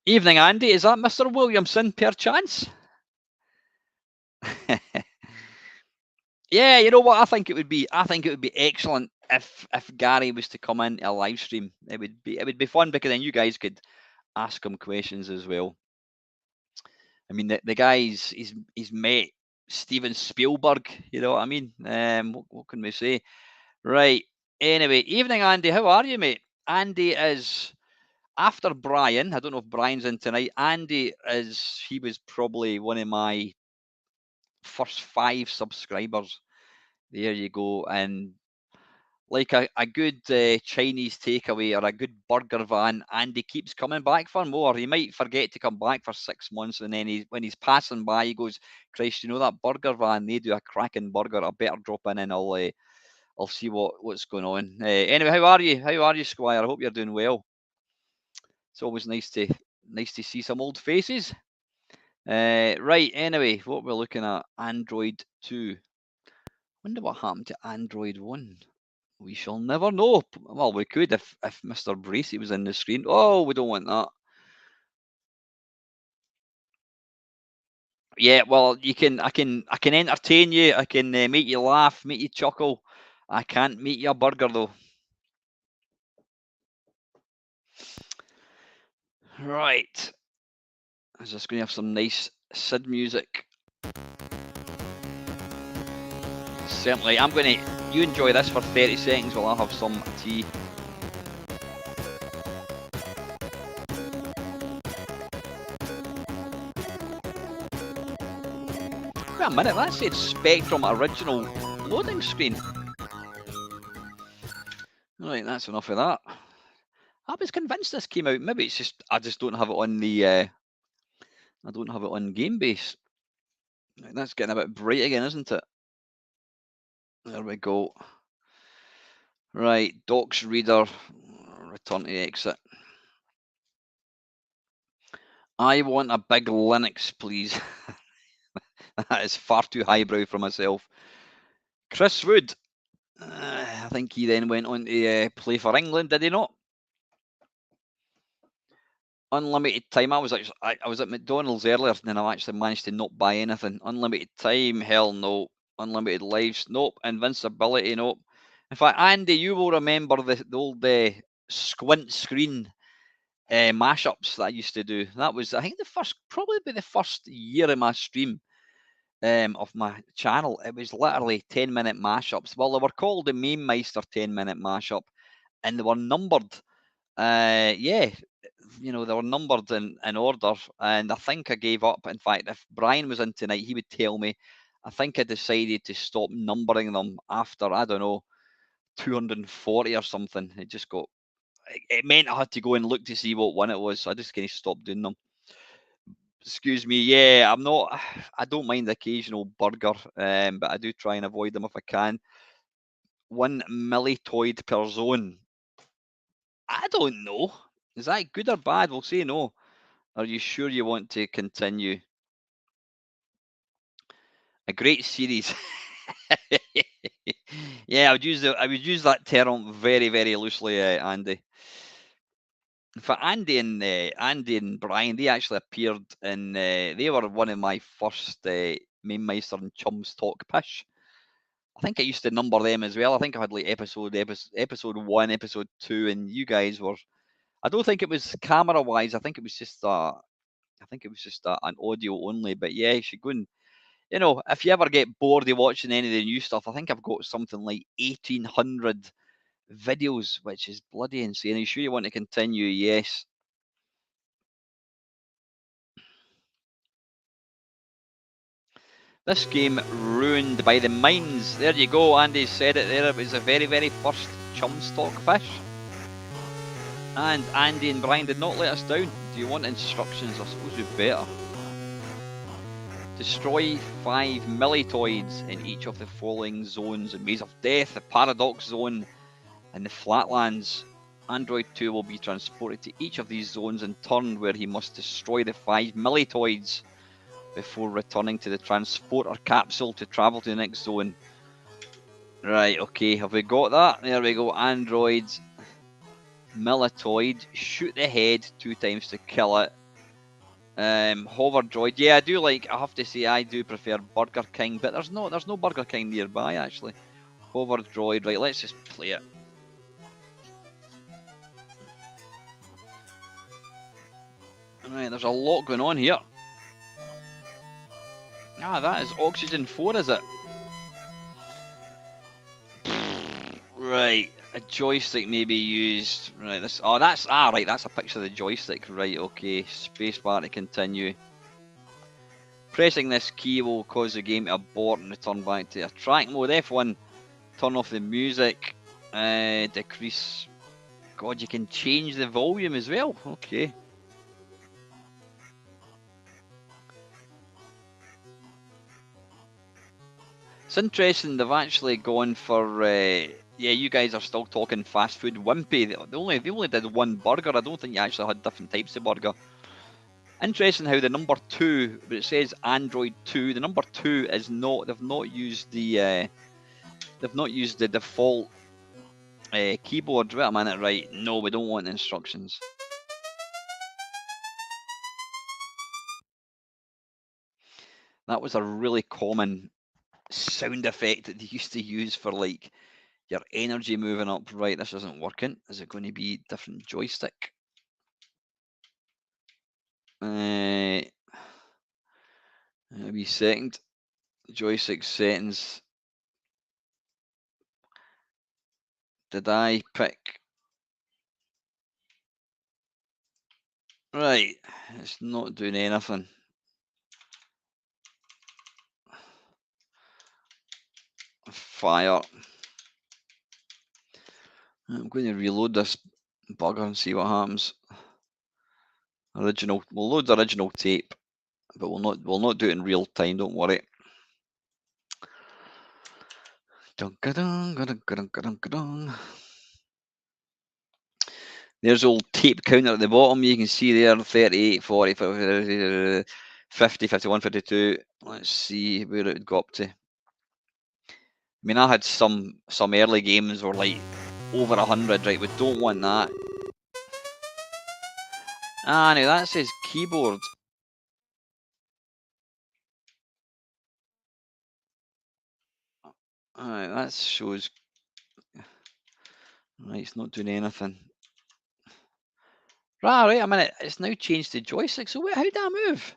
Evening, Andy. Is that Mr. Williamson, per chance? Yeah, you know what? I think it would be excellent if Gary was to come in a live stream. It would be fun, because then you guys could ask him questions as well. I mean, the guy's he's met Steven Spielberg. You know what I mean? What can we say? Right. Anyway, evening, Andy. How are you, mate? Andy is after Brian. I don't know if Brian's in tonight. Andy he was probably one of my first 5 subscribers. There you go. And like a good Chinese takeaway or a good burger van, Andy keeps coming back for more. He might forget to come back for 6 months, and then when he's passing by, he goes, "Christ, you know that burger van? They do a cracking burger. I better drop in and I'll see what's going on." Anyway, how are you? How are you, Squire? I hope you're doing well. It's always nice to see some old faces. Right. Anyway, what we're looking at, Android 2. Wonder what happened to Android 1. We shall never know. Well, we could if Mr. Bracey was in the screen. Oh, we don't want that. Yeah, well, I can entertain you. I can make you laugh, make you chuckle. I can't make you a burger though. Right. I'm just going to have some nice Sid music. Certainly, I'm going to. You enjoy this for 30 seconds while I have some tea. Wait a minute, that said Spectrum original loading screen. Right, that's enough of that. I was convinced this came out. Maybe it's just I just don't have it on the. I don't have it on Gamebase. Right, that's getting a bit bright again, isn't it? There we go. Right, docs reader. Return to exit. I want a big Linux, please. That is far too highbrow for myself. Chris Wood. I think he then went on to play for England, did he not? Unlimited time. I was at McDonald's earlier, and then I actually managed to not buy anything. Unlimited time, hell no. Unlimited lives, nope. Invincibility, nope. In fact, Andy, you will remember the old squint screen mashups that I used to do. That was, I think, probably the first year of my stream of my channel. It was literally 10-minute mashups. Well, they were called the Mamemeister 10-minute mashup, and they were numbered. Yeah, they were numbered in order, and I think I gave up. In fact, if Brian was in tonight, he would tell me. I think I decided to stop numbering them after, I don't know, 240 or something. It meant I had to go and look to see what one it was. So I just kind of stopped doing them. Excuse me. Yeah, I'm not. I don't mind the occasional burger, but I do try and avoid them if I can. 1 millitoid per zone. I don't know. Is that good or bad? We'll say no. Are you sure you want to continue? A great series. Yeah, I would use that term very, very loosely, Andy. In fact, Andy and Brian, they actually appeared in. They were one of my first Mamemeister and Chums Talk Pish. I think I used to number them as well. I think I had like episode 1, episode 2, and you guys were. I don't think it was camera wise. I think it was just an audio only. But yeah, you should go and, if you ever get bored of watching any of the new stuff, I think I've got something like 1,800 videos, which is bloody insane. Are you sure you want to continue? Yes. This game ruined by the mines. There you go, Andy said it there. It was the very, very first Chumstock fish. And Andy and Brian did not let us down. Do you want instructions? I suppose we better. Destroy 5 millitoids in each of the following zones: in Maze of Death, the Paradox Zone, and the Flatlands. Android 2 will be transported to each of these zones in turn, where he must destroy the 5 millitoids before returning to the transporter capsule to travel to the next zone. Right, okay, have we got that? There we go. Androids, millitoid, shoot the head 2 times to kill it. Hover droid, yeah, I have to say I do prefer Burger King, but there's no Burger King nearby actually. Hover droid, right, let's just play it. Right, there's a lot going on here. Ah, that is Oxygen 4, is it? Right, a joystick may be used. Right, that's a picture of the joystick. Right, okay. Spacebar to continue. Pressing this key will cause the game to abort and return back to track mode. F1, turn off the music. Decrease. God, you can change the volume as well. Okay. It's interesting they've actually gone for. Yeah, you guys are still talking fast food. Wimpy, they only did one burger. I don't think you actually had different types of burger. Interesting how the number 2, but it says Android 2. The number 2 is not. They've not used the default keyboard. Wait a minute, right? No, we don't want instructions. That was a really common sound effect that they used to use for like your energy moving up. Right, this isn't working. Is it going to be different joystick? A wee second. Joystick settings. Did I pick? Right, it's not doing anything. Fire. I'm going to reload this bugger and see what happens. We'll load the original tape, but we'll not do it in real time. Don't worry. There's old tape counter at the bottom. You can see there 38, 40, 50, 51, 52. Let's see where it would go up to. I mean, I had some early games were like over 100, right? We don't want that. Ah, no, that says keyboard. Alright, that shows. Right, it's not doing anything. Right, a minute. It's now changed to joystick. So wait, how do I move?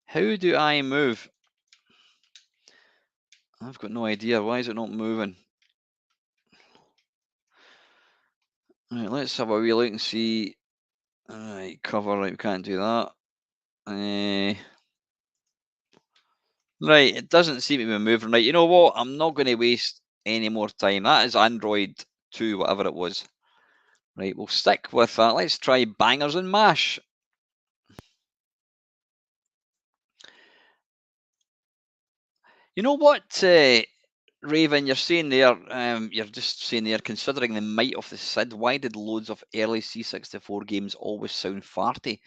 How do I move? I've got no idea. Why is it not moving? Right, let's have a wee look and see. Alright, cover. Right, we can't do that. Right, it doesn't seem to be moving. Right, you know what? I'm not going to waste any more time. That is Android 2, whatever it was. Right, we'll stick with that. Let's try bangers and mash. You know what, Raven, you're saying there, you're just saying there, considering the might of the SID, why did loads of early C64 games always sound farty?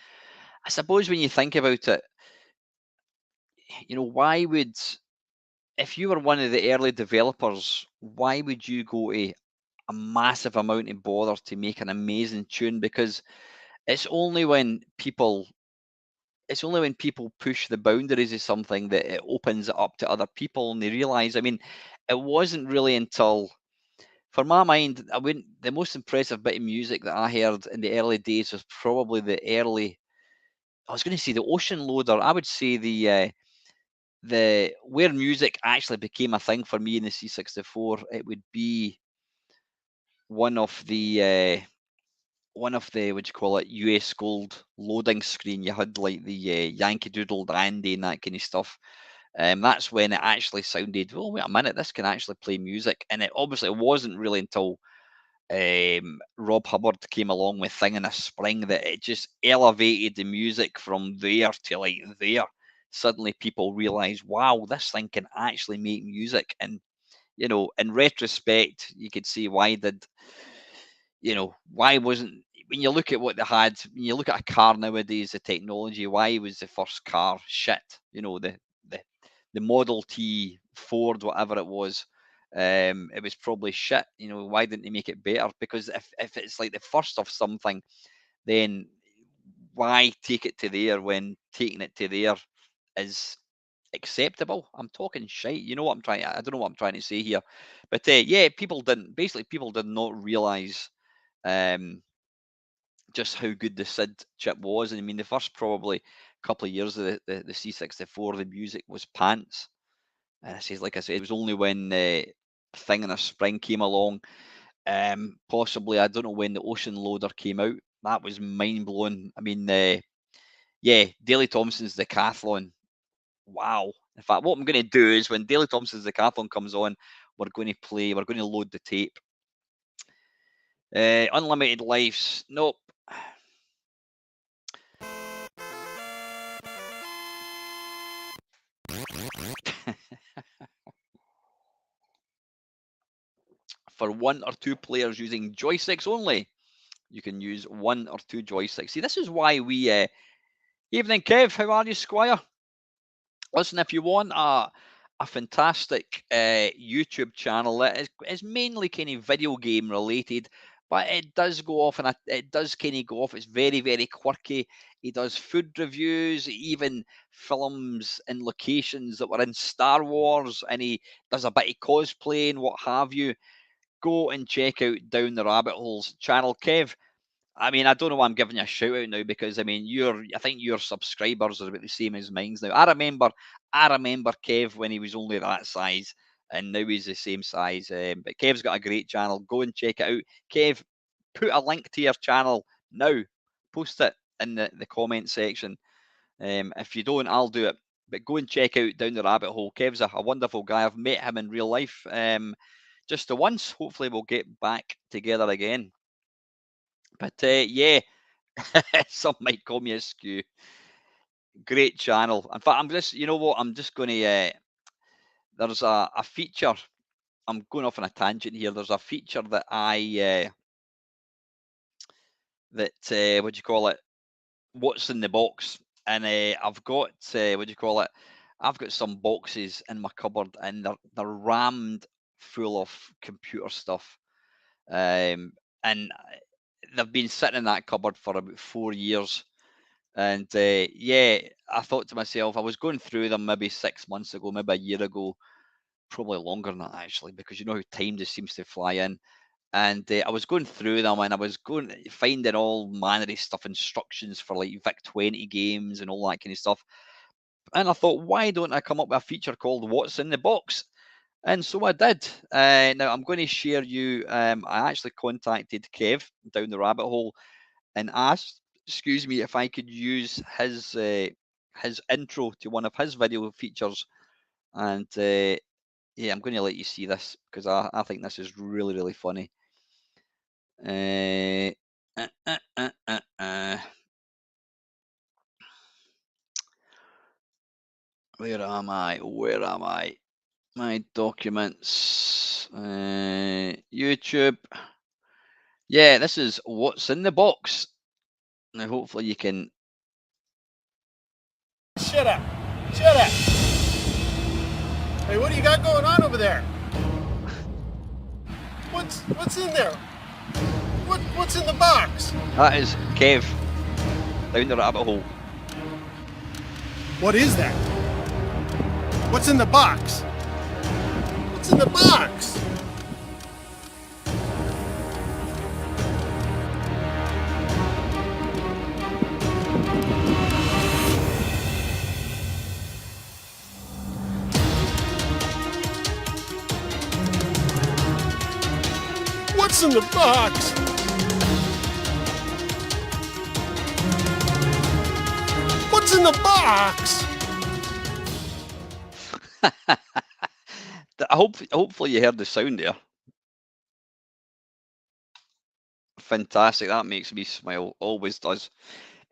I suppose when you think about it, why would, if you were one of the early developers, why would you go to a massive amount of bother to make an amazing tune? Because it's only when people it's only when people push the boundaries of something that it opens it up to other people and they realize. I mean, it wasn't really until, for my mind, the most impressive bit of music that I heard in the early days was probably I was going to say the Ocean Loader. I would say the where music actually became a thing for me in the C64. It would be one of the what do you call it, US Gold loading screen. You had like the Yankee Doodle Dandy and that kind of stuff. That's when it actually sounded, oh, wait a minute, this can actually play music. And it obviously wasn't really until Rob Hubbard came along with Thing in a Spring that it just elevated the music from there to like there. Suddenly people realized, wow, this thing can actually make music. And, in retrospect, you could see why wasn't, when you look at what they had, when you look at a car nowadays, the technology, why was the first car shit? The the Model T, Ford, whatever it was, it was probably shit. Why didn't they make it better? Because if it's like the first of something, then why take it to there when taking it to there is acceptable? I'm talking shite. You know what I'm trying. I don't know what I'm trying to say here, but yeah, people did not realize um, just how good the SID chip was. And I mean, the first probably couple of years of the C64, the music was pants. And like I said, it was only when Thing in a Spring came along. Possibly, I don't know when the Ocean Loader came out. That was mind blowing. I mean, yeah, Daley Thompson's Decathlon. Wow. In fact, what I'm going to do is when Daley Thompson's Decathlon comes on, we're going to load the tape. Unlimited Lives. Nope. For one or two players using joysticks only. You can use one or two joysticks. See, this is why we. Evening, Kev. How are you, Squire? Listen, if you want a fantastic YouTube channel that is mainly kind of video game related, but it does go off and it does kind of go off. It's very, very quirky. He does food reviews, even films and locations that were in Star Wars, and he does a bit of cosplay and what have you. Go and check out Down the Rabbit Holes channel, Kev. I mean, I don't know why I'm giving you a shout out now because I mean, I think your subscribers are about the same as mine's now. I remember Kev when he was only that size, and now he's the same size. But Kev's got a great channel. Go and check it out. Kev, put a link to your channel now. Post it in the comment section. If you don't, I'll do it. But go and check out Down the Rabbit Hole. Kev's a wonderful guy. I've met him in real life just the once. Hopefully, we'll get back together again. But yeah, some might call me a skew. Great channel. In fact, you know what? I'm just going to, there's a feature. I'm going off on a tangent here. There's a feature that what do you call it? What's in the box? And I've got, what do you call it? I've got some boxes in my cupboard and they're rammed full of computer stuff. And they've been sitting in that cupboard for about 4 years. And yeah, I thought to myself, I was going through them maybe 6 months ago, maybe a year ago, probably longer than that actually, because you know how time just seems to fly in. And I was going through them and I was finding all manner of stuff, instructions for like Vic 20 games and all that kind of stuff. And I thought, why don't I come up with a feature called What's in the Box? And so I did. Now I'm going to share you. I actually contacted Kev down the rabbit hole and asked, excuse me, if I could use his intro to one of his video features. And yeah, I'm going to let you see this because I think this is really, really funny. Uh, uh, uh, uh, uh, uh. Where am I? Where am I? My documents. YouTube. Yeah, this is what's in the box. Now, hopefully you can... Shut up. Shut up. Hey, what do you got going on over there? What's in there? What's in the box? That is Kev down the rabbit hole. What is that? What's in the box? What's in the box? What's in the box? What's in the box? Hopefully you heard the sound there. Fantastic. That makes me smile. Always does.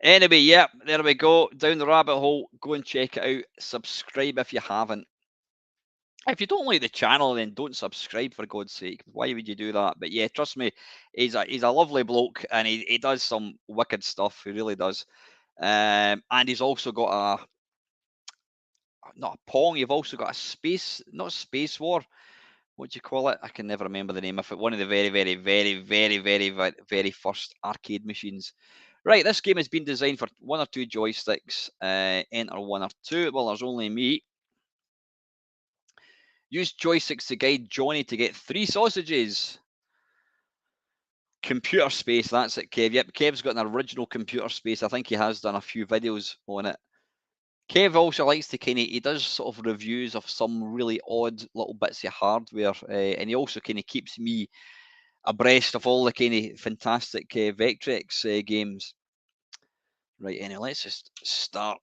Anyway, yeah, there we go. Down the rabbit hole. Go and check it out. Subscribe if you haven't. If you don't like the channel, then don't subscribe, for God's sake. Why would you do that? But yeah, trust me, he's a lovely bloke, and he does some wicked stuff. He really does. And he's also got not a Pong. You've also got a space, not Space War. What do you call it? I can never remember the name of it. One of the very first arcade machines. Right, this game has been designed for 1 or 2 joysticks. Enter 1 or 2. Well, there's only me. Use joysticks to guide Johnny to get 3 sausages. Computer space, that's it, Kev. Yep, Kev's got an original computer space. I think he has done a few videos on it. Kev also likes to he does sort of reviews of some really odd little bits of hardware, and he also kind of keeps me abreast of all the kind of fantastic Vectrex games. Right, anyway, let's just start.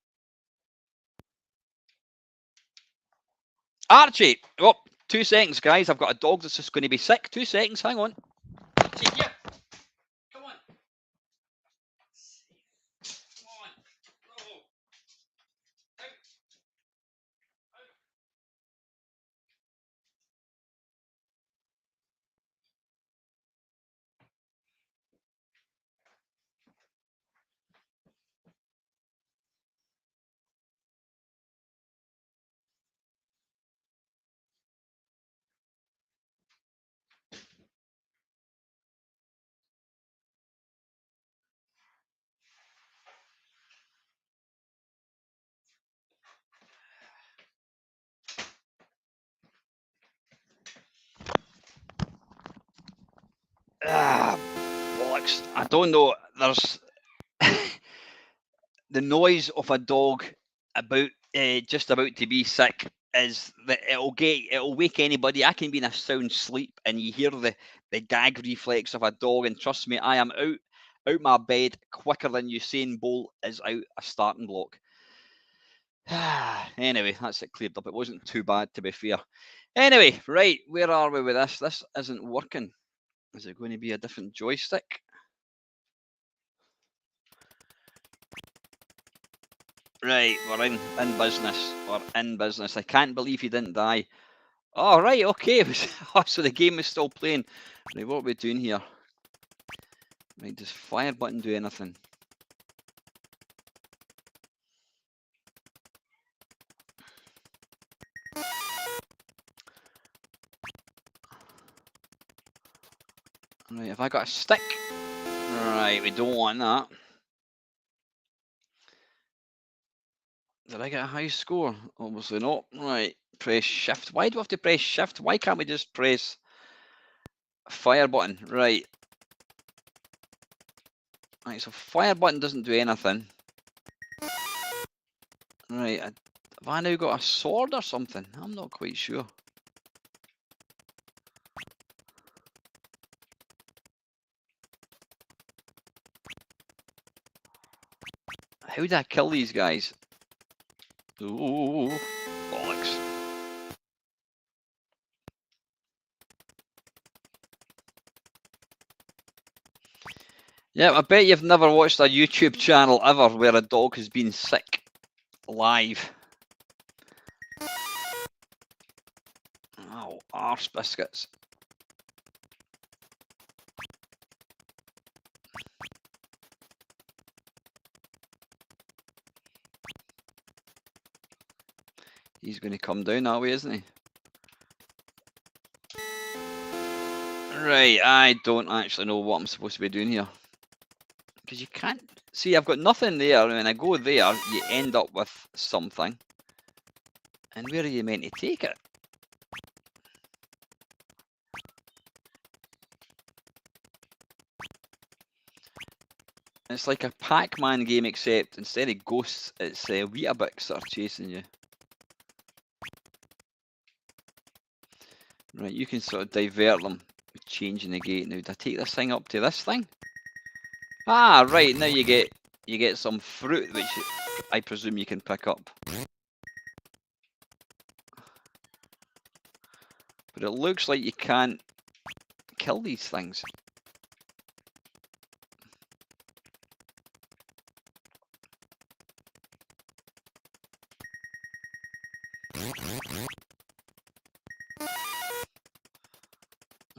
Archie! Oh, 2 seconds, guys. I've got a dog that's just going to be sick. 2 seconds, hang on. Archie, yeah. Come on. Come on. Go. Bollocks. I don't know. There's the noise of a dog about just about to be sick is that it'll wake anybody. I can be in a sound sleep and you hear the gag reflex of a dog, and trust me, I am out my bed quicker than Usain Bolt is out a starting block. Anyway, that's it cleared up. It wasn't too bad, to be fair. Anyway, right, where are we with this? This isn't working. Is it going to be a different joystick? Right, we're in business. We're in business. I can't believe he didn't die. Oh, right, okay. So the game is still playing. Right, what are we doing here? Right, does fire button do anything? Right, have I got a stick? Right, we don't want that. Did I get a high score? Obviously not. Right, press shift. Why do I have to press shift? Why can't we just press fire button? Right. Right, so fire button doesn't do anything. Right, have I now got a sword or something? I'm not quite sure. How did I kill these guys? Ooh, bollocks. Yeah, I bet you've never watched a YouTube channel ever where a dog has been sick live. Oh, arse biscuits. He's going to come down that way, isn't he? Right, I don't actually know what I'm supposed to be doing here. Because you can't... See, I've got nothing there. When I go there, you end up with something. And where are you meant to take it? It's like a Pac-Man game, except instead of ghosts, it's Weetabix that are chasing you. Right, you can sort of divert them with changing the gate. Now, do I take this thing up to this thing? Ah, right, now you get some fruit, which I presume you can pick up. But it looks like you can't kill these things.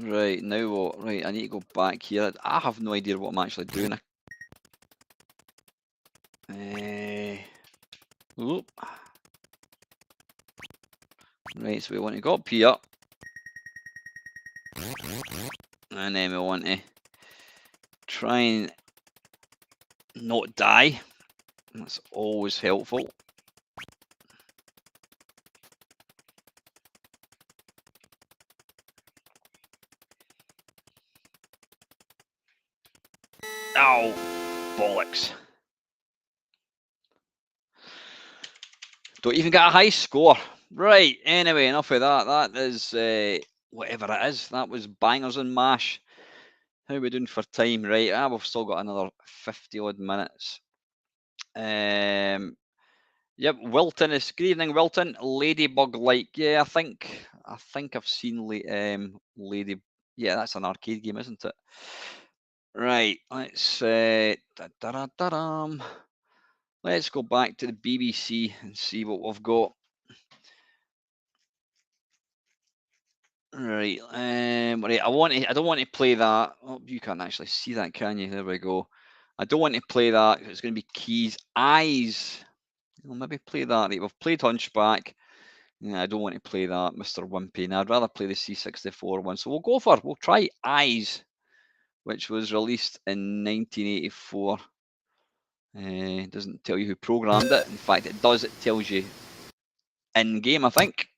Right, now what? Right, I need to go back here. I have no idea what I'm actually doing. Oop. Right, so we want to go up here. And then we want to try and not die. That's always helpful. Ow, bollocks. Don't even get a high score. Right, anyway, enough of that. That is, whatever it is. That was bangers and mash. How are we doing for time? Right, we've still got another 50 odd minutes. Yep, Wilton is, good evening, Wilton. Ladybug-like. Yeah, I think I've seen Lady. Yeah, that's an arcade game, isn't it? Right, let's let's go back to the BBC and see what we've got. Right, right. I don't want to play that. Oh, you can't actually see that, can you? There we go. I don't want to play that. It's going to be keys, eyes. I'll maybe play that. Right, we've played Hunchback. Yeah, I don't want to play that, Mr. Wimpy. Now, I'd rather play the C64 one. So we'll try Eyes, which was released in 1984. It doesn't tell you who programmed it. In fact, it does. It tells you in game, I think.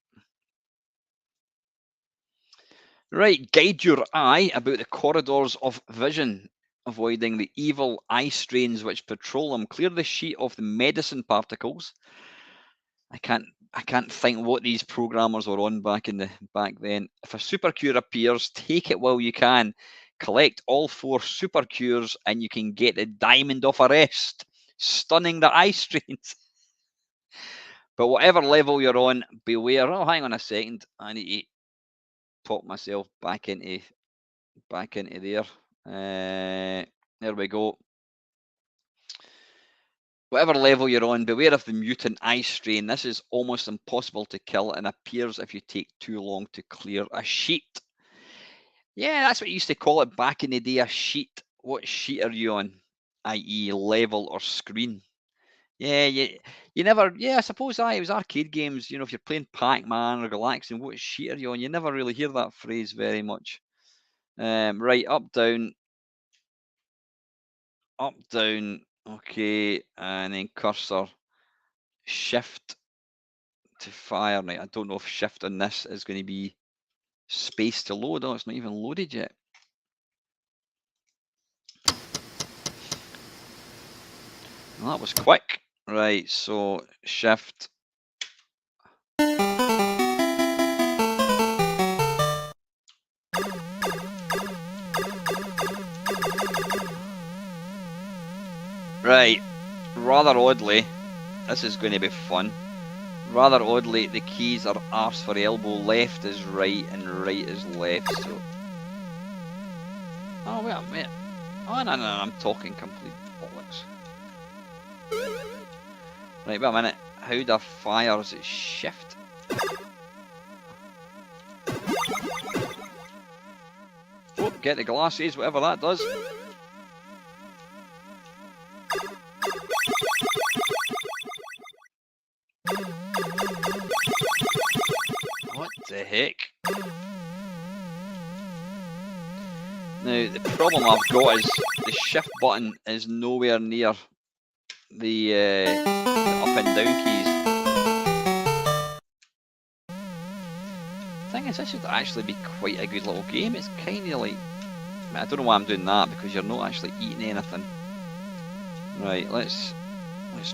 Right, guide your eye about the corridors of vision, avoiding the evil eye strains which patrol them. Clear the sheet of the medicine particles. I can't think what these programmers were on back then. If a super cure appears, take it while you can. Collect all 4 super cures and you can get the diamond of arrest, stunning the eye strains. But whatever level you're on, beware. Oh, hang on a second. I need to pop myself back into there. There we go. Whatever level you're on, beware of the mutant eye strain. This is almost impossible to kill and appears if you take too long to clear a sheet. Yeah, that's what you used to call it back in the day, a sheet. What sheet are you on? I.e. level or screen. Yeah, you never, yeah, I suppose it was arcade games, you know, if you're playing Pac-Man or Galaxian, what sheet are you on? You never really hear that phrase very much. Right, up, down, okay, and then cursor, shift to fire. Right, I don't know if shift on this is going to be space to load. Oh, it's not even loaded yet. Well, that was quick. Right, so shift. Right, rather oddly, this is going to be fun. Rather oddly, the keys are arse for elbow, left is right, and right is left. So, oh wait a minute. Oh no, I'm talking complete bollocks. Right, wait a minute. How do I fire? Is it shift? Oh, get the glasses, whatever that does. What the heck? Now, the problem I've got is the shift button is nowhere near the up and down keys. Thing is, this would actually be quite a good little game. It's kind of like, I don't know why I'm doing that, because you're not actually eating anything. Right, let's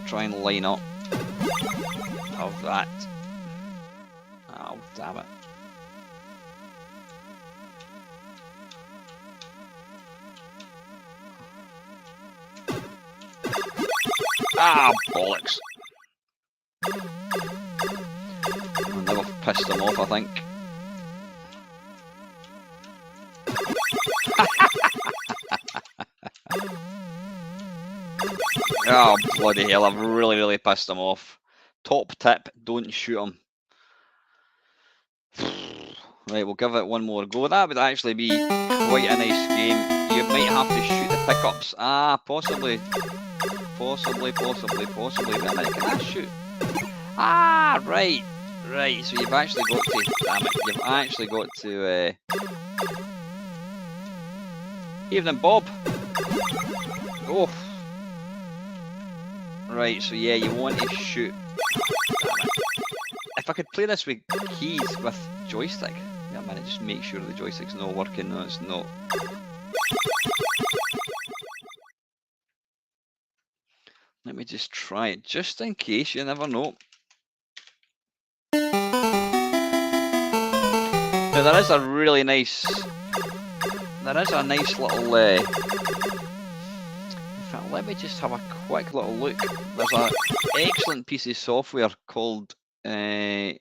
try and line up of that. Oh, damn it. Ah, bollocks. I'll never pissed them off, I think. Oh, bloody hell, I've really pissed them off. Top tip, don't shoot them. Right, we'll give it one more go. That would actually be quite a nice game. You might have to shoot the pickups. Ah, possibly. Possibly. Wait a minute, can I shoot? Ah, right. Right, so you've actually got to, damn it, you've actually got to, evening, Bob. Oh. Right, so yeah, you want to shoot. Damn it. If I could play this with keys with joystick. Yeah, man, just make sure the joystick's not working. No, it's not. Let me just try it, just in case, you never know. Now, there is a really nice, little, in fact, let me just have a quick little look. There's an excellent piece of software called Joy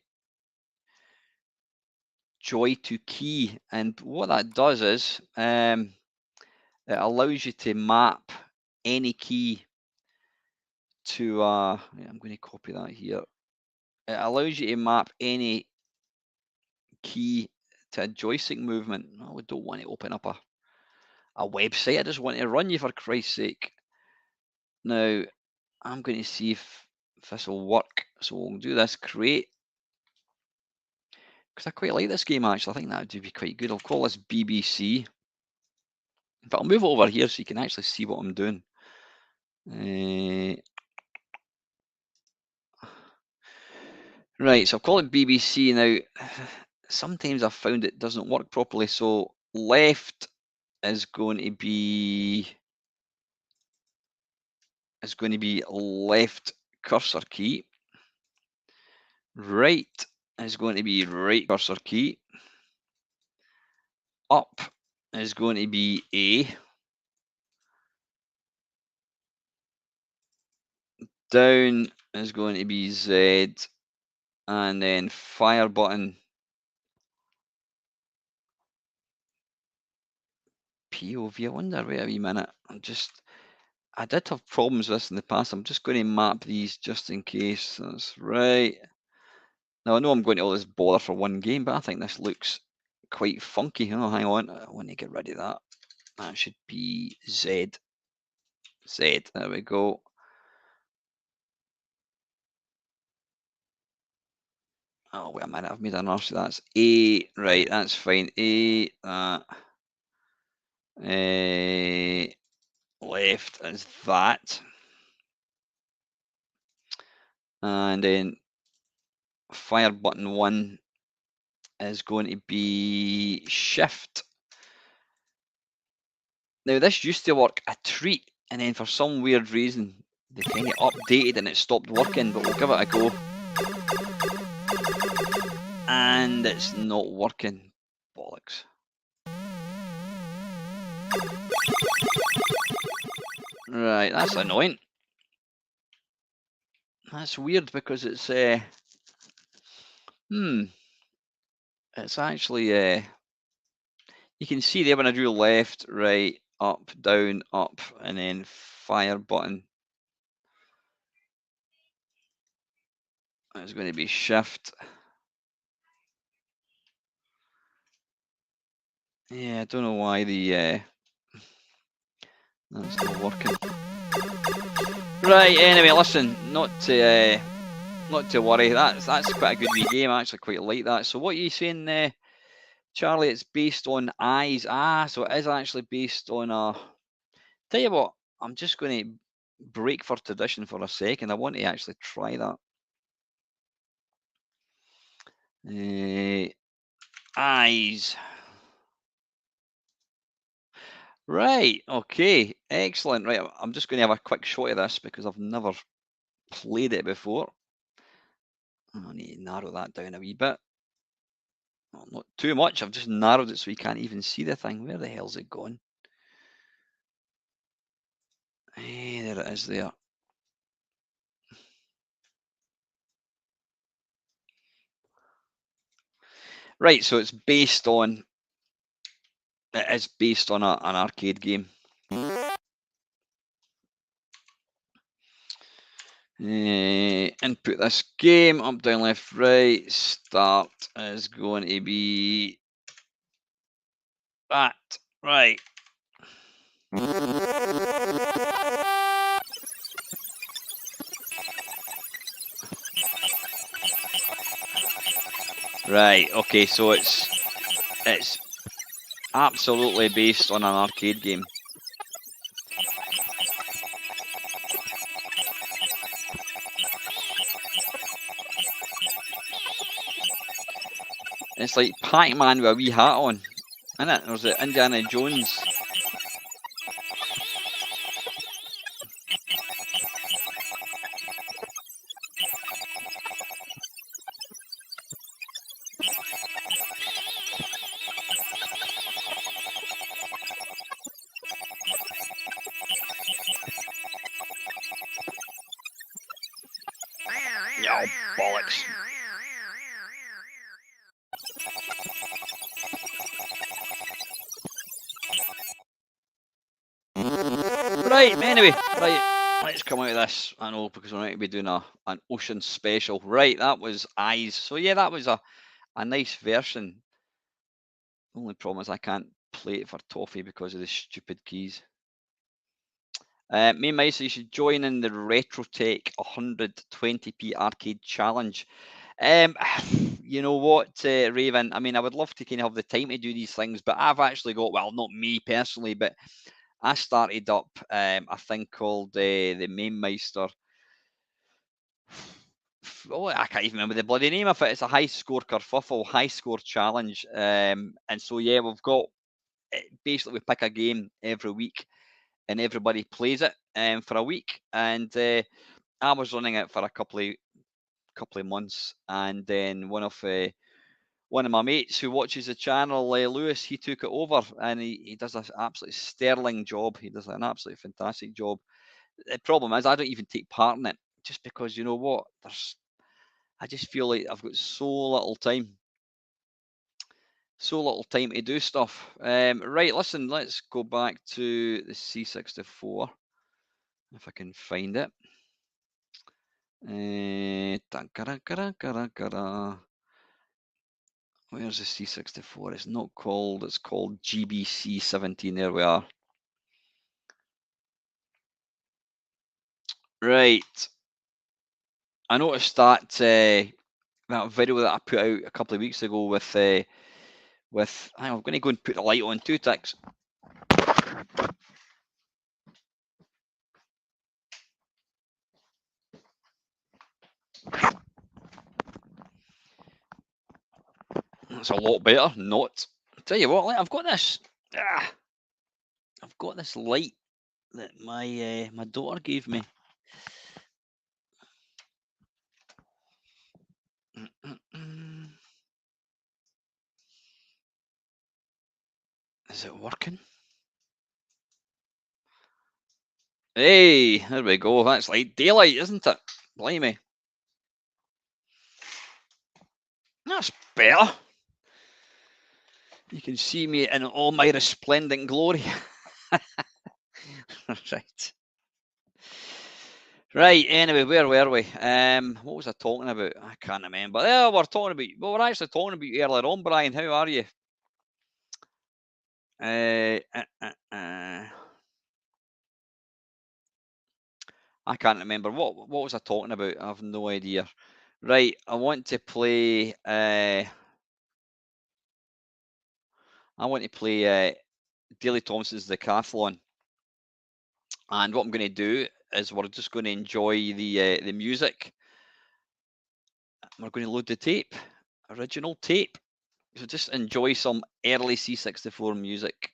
to Key, and what that does is it allows you to map any key to I'm going to copy that here. It allows you to map any key to a joystick movement. No, we don't want to open up a website. I just want to run you, for Christ's sake. Now, I'm going to see if this will work. So we'll do this, create. Because I quite like this game, actually. I think that would be quite good. I'll call this BBC. In fact, I'll move it over here so you can actually see what I'm doing. Right, so I'll call it BBC. Now, sometimes I've found it doesn't work properly. So left is going to be left cursor key. Right is going to be right cursor key. Up is going to be A. Down is going to be Z. And then fire button POV. I wonder, wait a wee minute. I did have problems with this in the past. I'm just going to map these just in case. That's right. Now, I know I'm going to all this bother for one game, but I think this looks quite funky. Oh, hang on. I want to get rid of that. That should be Z. Z. There we go. Oh, wait a minute. I've made an arse. That's A. Right, that's fine. A. Left is that. And then fire button 1 is going to be shift. Now, this used to work a treat, and then for some weird reason they kind of updated and it stopped working, but we'll give it a go. And it's not working. Bollocks. Right, that's annoying. That's weird because it's it's actually you can see there when I do left, right, up, down, up, and then fire button. It's going to be shift. Yeah, I don't know why the that's not working. Right. Anyway, listen, not to worry. That's quite a good wee game. I actually quite like that. So what are you saying, Charlie? It's based on eyes. So it is actually based on a. Tell you what, I'm just going to break for tradition for a second. I want to actually try that. Eyes. Right. Okay. Excellent. Right. I'm just going to have a quick shot of this because I've never played it before. I need to narrow that down a wee bit. Well, not too much. I've just narrowed it so you can't even see the thing. Where the hell's it gone? Hey, there it is there. Right, so it's based on. It is based on an arcade game. Input this game, up, down, left, right. Start is going to be that. Right. Right, okay, so it's absolutely based on an arcade game. It's like Pac-Man with a wee hat on, isn't it? There's the Indiana Jones. Oh, bollocks. Right, anyway, right, let's come out of this. I know, because we're going to be doing an ocean special. Right, that was Eyes. So yeah, that was a nice version. The only problem is I can't play it for Toffee because of the stupid keys. Mamemeister, you should join in the Retrotech 120p arcade challenge. You know what, Raven? I mean, I would love to kind of have the time to do these things, but I've actually got, well, not me personally, but I started up a thing called the Mamemeister. Oh, I can't even remember the bloody name of it. It's a high score kerfuffle, high score challenge. And so yeah, we've got basically we pick a game every week, and everybody plays it for a week. And I was running it for a couple of months, and then one of my mates who watches the channel, Lewis, he took it over, and he does an absolutely sterling job. He does an absolutely fantastic job. The problem is I don't even take part in it, just because, you know what, I just feel like I've got so little time to do stuff. Right, listen, let's go back to the C64 if I can find it. Where's the C64? It's not called. It's called GBC17. There we are. Right. I noticed that that video that I put out a couple of weeks ago with I'm going to go and put the light on 2 ticks. That's a lot better. Not. I'll tell you what, I've got this. I've got this light that my daughter gave me. Is it working? Hey, there we go. That's like daylight, isn't it? Blimey. That's better. You can see me in all my resplendent glory. Right. Right, anyway, where were we? What was I talking about? I can't remember. Yeah, we're actually talking about you earlier on, Brian. How are you? I can't remember. What was I talking about? I have no idea. Right, I want to play. I want to play Daley Thompson's Decathlon, and what I'm going to do is we're just going to enjoy the music. We're going to load the tape, original tape. So just enjoy some early C64 music.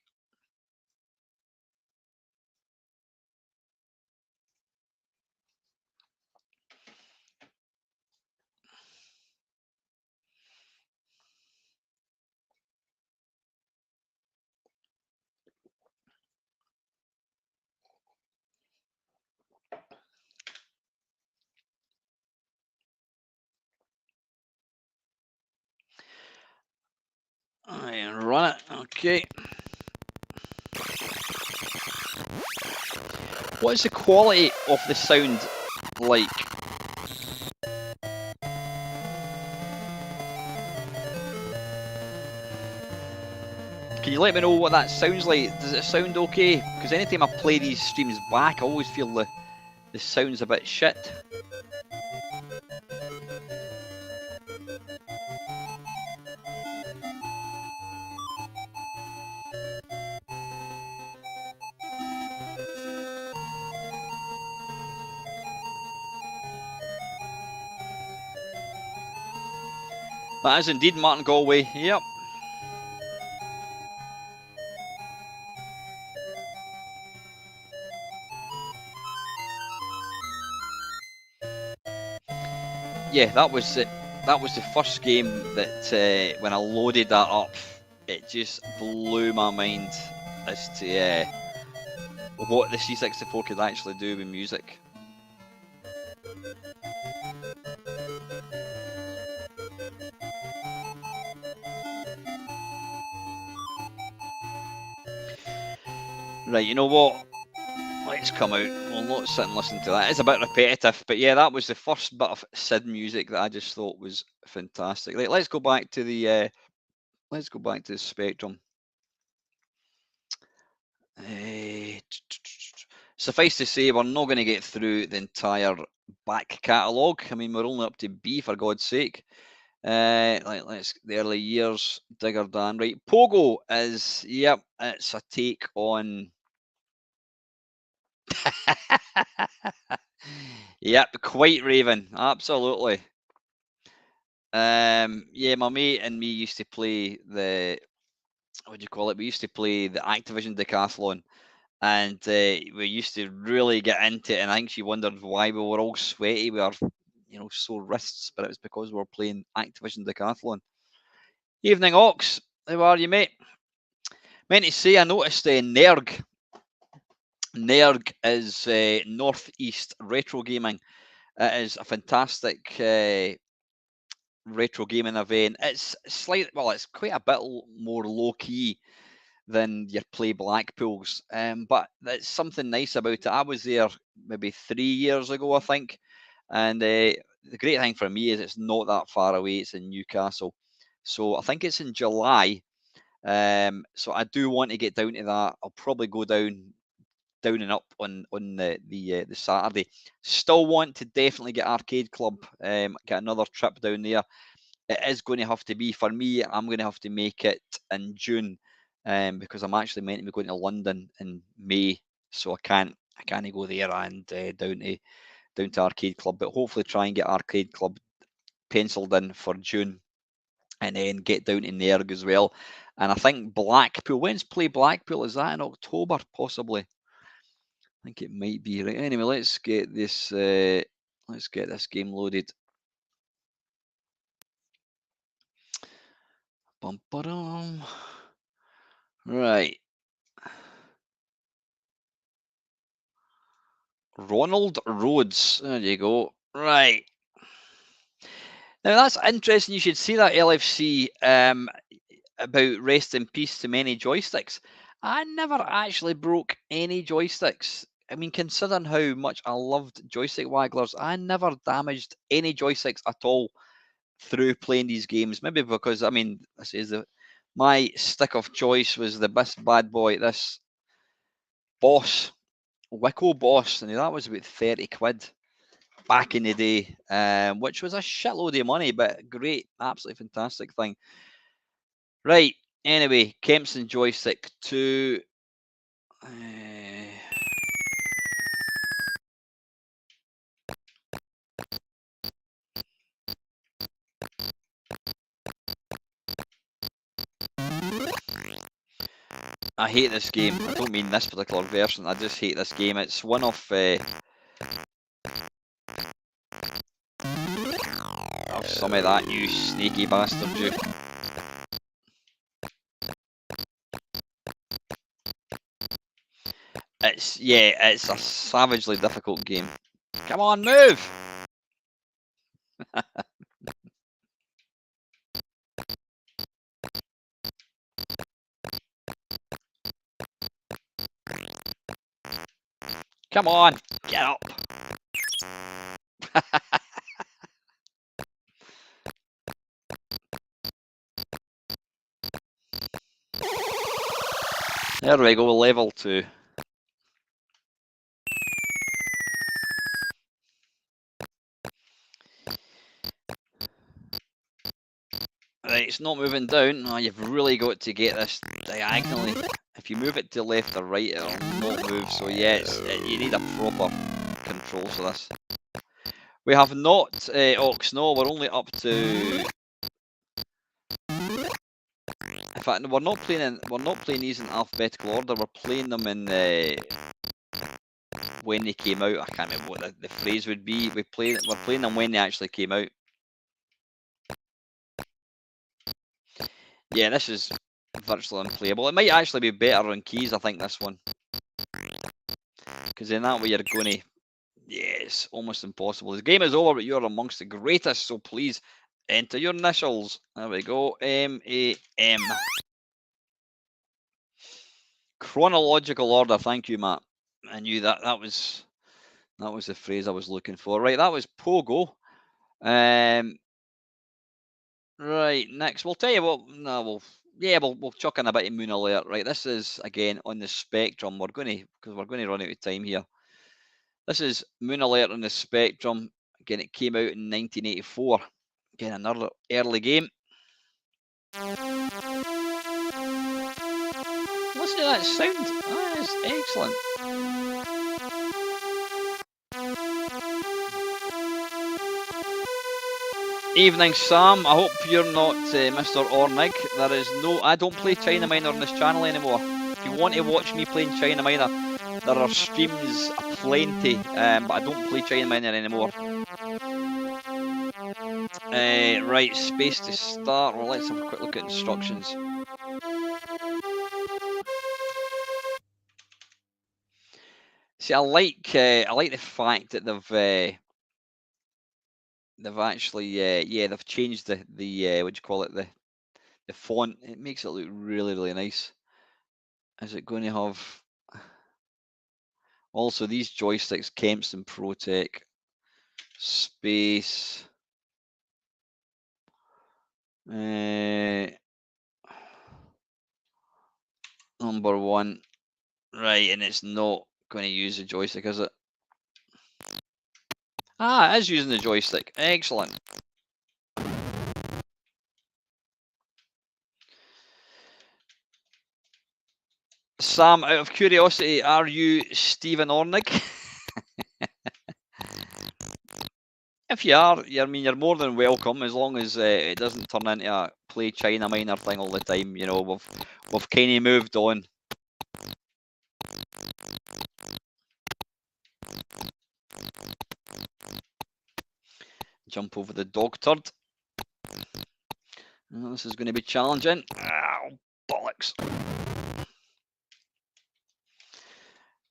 And run it. Okay. What is the quality of the sound like? Can you let me know what that sounds like? Does it sound okay? Because anytime I play these streams back, I always feel the sound's a bit shit. That is indeed Martin Galway. Yep. Yeah, that was it. That was the first game that when I loaded that up, it just blew my mind as to what the C64 could actually do with music. Right, you know what? Let's come out. We'll not sit and listen to that. It's a bit repetitive, but yeah, that was the first bit of SID music that I just thought was fantastic. Right, let's go back to the Spectrum. Suffice to say, we're not going to get through the entire back catalogue. I mean, we're only up to B, for God's sake. Let's the early years, Digger Dan. Right, Pogo is, yep, it's a take on. Yep, quite Raven, absolutely. Yeah, my mate and me used to play the, what do you call it? We used to play the Activision Decathlon, and we used to really get into it. And I think she wondered why we were all sweaty with our, sore wrists, but it was because we were playing Activision Decathlon. Evening, Ox. How are you, mate? Meant to say, I noticed Nerg. Nerg is Northeast Retro Gaming. It is a fantastic retro gaming event. It's it's quite a bit more low key than your Play Blackpools, but there's something nice about it. I was there maybe 3 years ago, I think, and the great thing for me is it's not that far away. It's in Newcastle, so I think it's in July. So I do want to get down to that. I'll probably go down and up on the Saturday. Still want to definitely get Arcade Club, get another trip down there. It is going to have to be, for me, I'm going to have to make it in June, because I'm actually meant to be going to London in May, so I can't go there and down to Arcade Club, but hopefully try and get Arcade Club penciled in for June, and then get down to Nerg as well. And I think Blackpool, when's Play Blackpool? Is that in October, possibly? I think it might be. Right, anyway, let's get this game loaded. Bum-ba-dum. Right. Ronald Rhodes. There you go. Right. Now that's interesting. You should see that LFC about rest in peace to many joysticks. I never actually broke any joysticks. I mean, considering how much I loved joystick wagglers, I never damaged any joysticks at all through playing these games. Maybe because, I mean, this is the My stick of choice was the best bad boy, this Boss, Wickle Boss, and that was about 30 quid back in the day, which was a shitload of money, but great, absolutely fantastic thing. Right, anyway, Kempson joystick 2. I hate this game. I don't mean this particular version. I just hate this game. It's one of some of that, you sneaky bastard, you. It's a savagely difficult game. Come on, move! Come on, get up! There we go, level 2. Right, it's not moving down. Oh, you've really got to get this diagonally. If you move it to left or right, it'll not move. So yeah, you need a proper control for this. We have not Oxno. We're only up to. In fact, we're not playing these in alphabetical order. We're playing them in when they came out. I can't remember what the phrase would be. We're playing them when they actually came out. Yeah, this is virtually unplayable. It might actually be better on keys, I think, this one. Because in that way you're going to... Yeah, it's almost impossible. The game is over, but you're amongst the greatest, so please enter your initials. There we go. M-A-M. Chronological order. Thank you, Matt. I knew that was the phrase I was looking for. Right, that was Pogo. Right, next we'll tell you what. No, we'll chuck in a bit of Moon Alert. Right, this is again on the Spectrum. We're going to run out of time here. This is Moon Alert on the Spectrum. Again, it came out in 1984. Again, another early game. Listen to that sound. That is excellent. Evening, Sam. I hope you're not Mr. Ornig. I don't play China Minor on this channel anymore. If you want to watch me playing China Minor, there are streams aplenty, but I don't play China Minor anymore. Right, space to start. Well, let's have a quick look at instructions. See, I like the fact that they've actually they've changed the what do you call it, the font. It makes it look really, really nice. Is it going to have also these joysticks? Kempson ProTech space number 1, right? And it's not going to use the joystick, is it? Ah, it is using the joystick. Excellent. Sam, out of curiosity, are you Stephen Ornig? If you are, you're more than welcome, as long as it doesn't turn into a play China Minor thing all the time. You know, we've kind of moved on. Jump over the dog turd. Oh, this is going to be challenging. Ow, bollocks.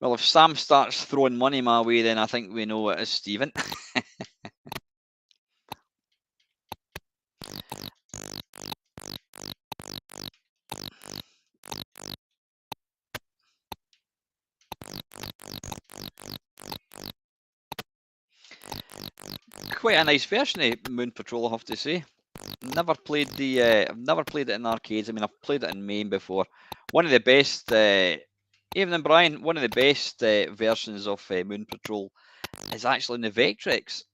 Well, if Sam starts throwing money my way, then I think we know it is Stephen. Quite a nice version of Moon Patrol, I have to say. Never played the. I've never played it in arcades. I mean, I've played it in main before. One of the best. Evening, Brian. One of the best versions of Moon Patrol is actually in the Vectrex.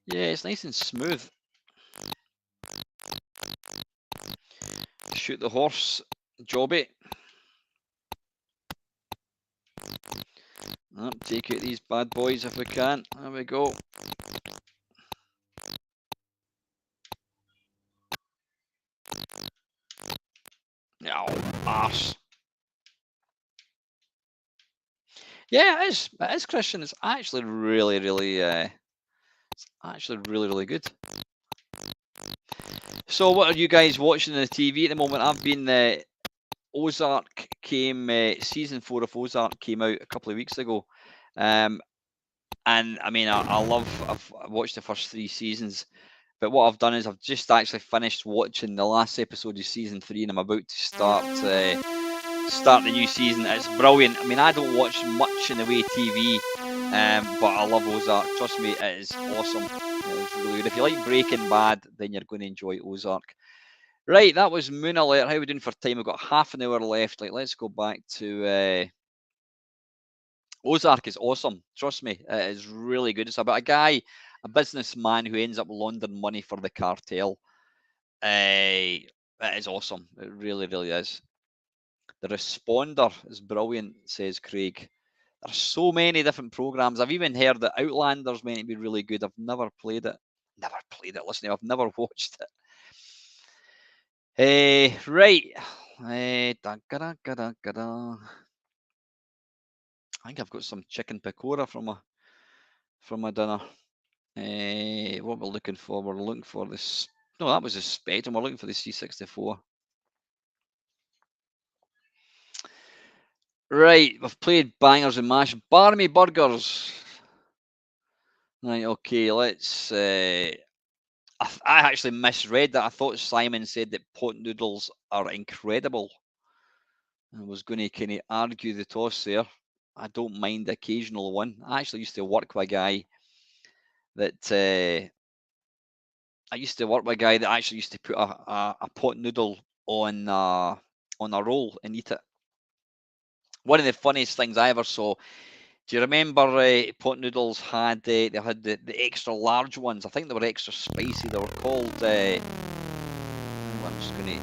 Yeah, it's nice and smooth. Shoot the horse, Jobby. Take out these bad boys if we can. There we go. Oh, arse. Yeah, it is. It is, Christian. It's actually really, really, really good. So, what are you guys watching on the TV at the moment? I've been. Ozark came. Season 4 of Ozark came out a couple of weeks ago, and I mean, I've watched the first 3 seasons, but what I've done is I've just actually finished watching the last episode of season 3, and I'm about to start the new season. It's brilliant. I mean, I don't watch much in the way of TV, but I love Ozark. Trust me, it is awesome. It is really good. If you like Breaking Bad, then you're going to enjoy Ozark. Right, that was Moon Alert. How are we doing for time? We've got half an hour left. Let's go back to Ozark. Is awesome. Trust me, it is really good. It's about a guy, a businessman who ends up laundering money for the cartel. It is awesome. It really, really is. The Responder is brilliant, says Craig. There's so many different programs. I've even heard that Outlander's meant to be really good. I've never played it. Listen, I've never watched it. Right. I think I've got some chicken pakora from my dinner. What we're looking for? We're looking for this. No, that was a Spectrum. We're looking for the C64. Right, we've played Bangers and Mash. Barmy Burgers. Right, okay, let's. I actually misread that. I thought Simon said that pot noodles are incredible. I was going to kind of argue the toss there. I don't mind the occasional one. I actually used to work with a guy that actually used to put a pot noodle on a roll and eat it. One of the funniest things I ever saw. Do you remember pot noodles had they had the extra large ones? I think they were extra spicy. They were called. I'm just going to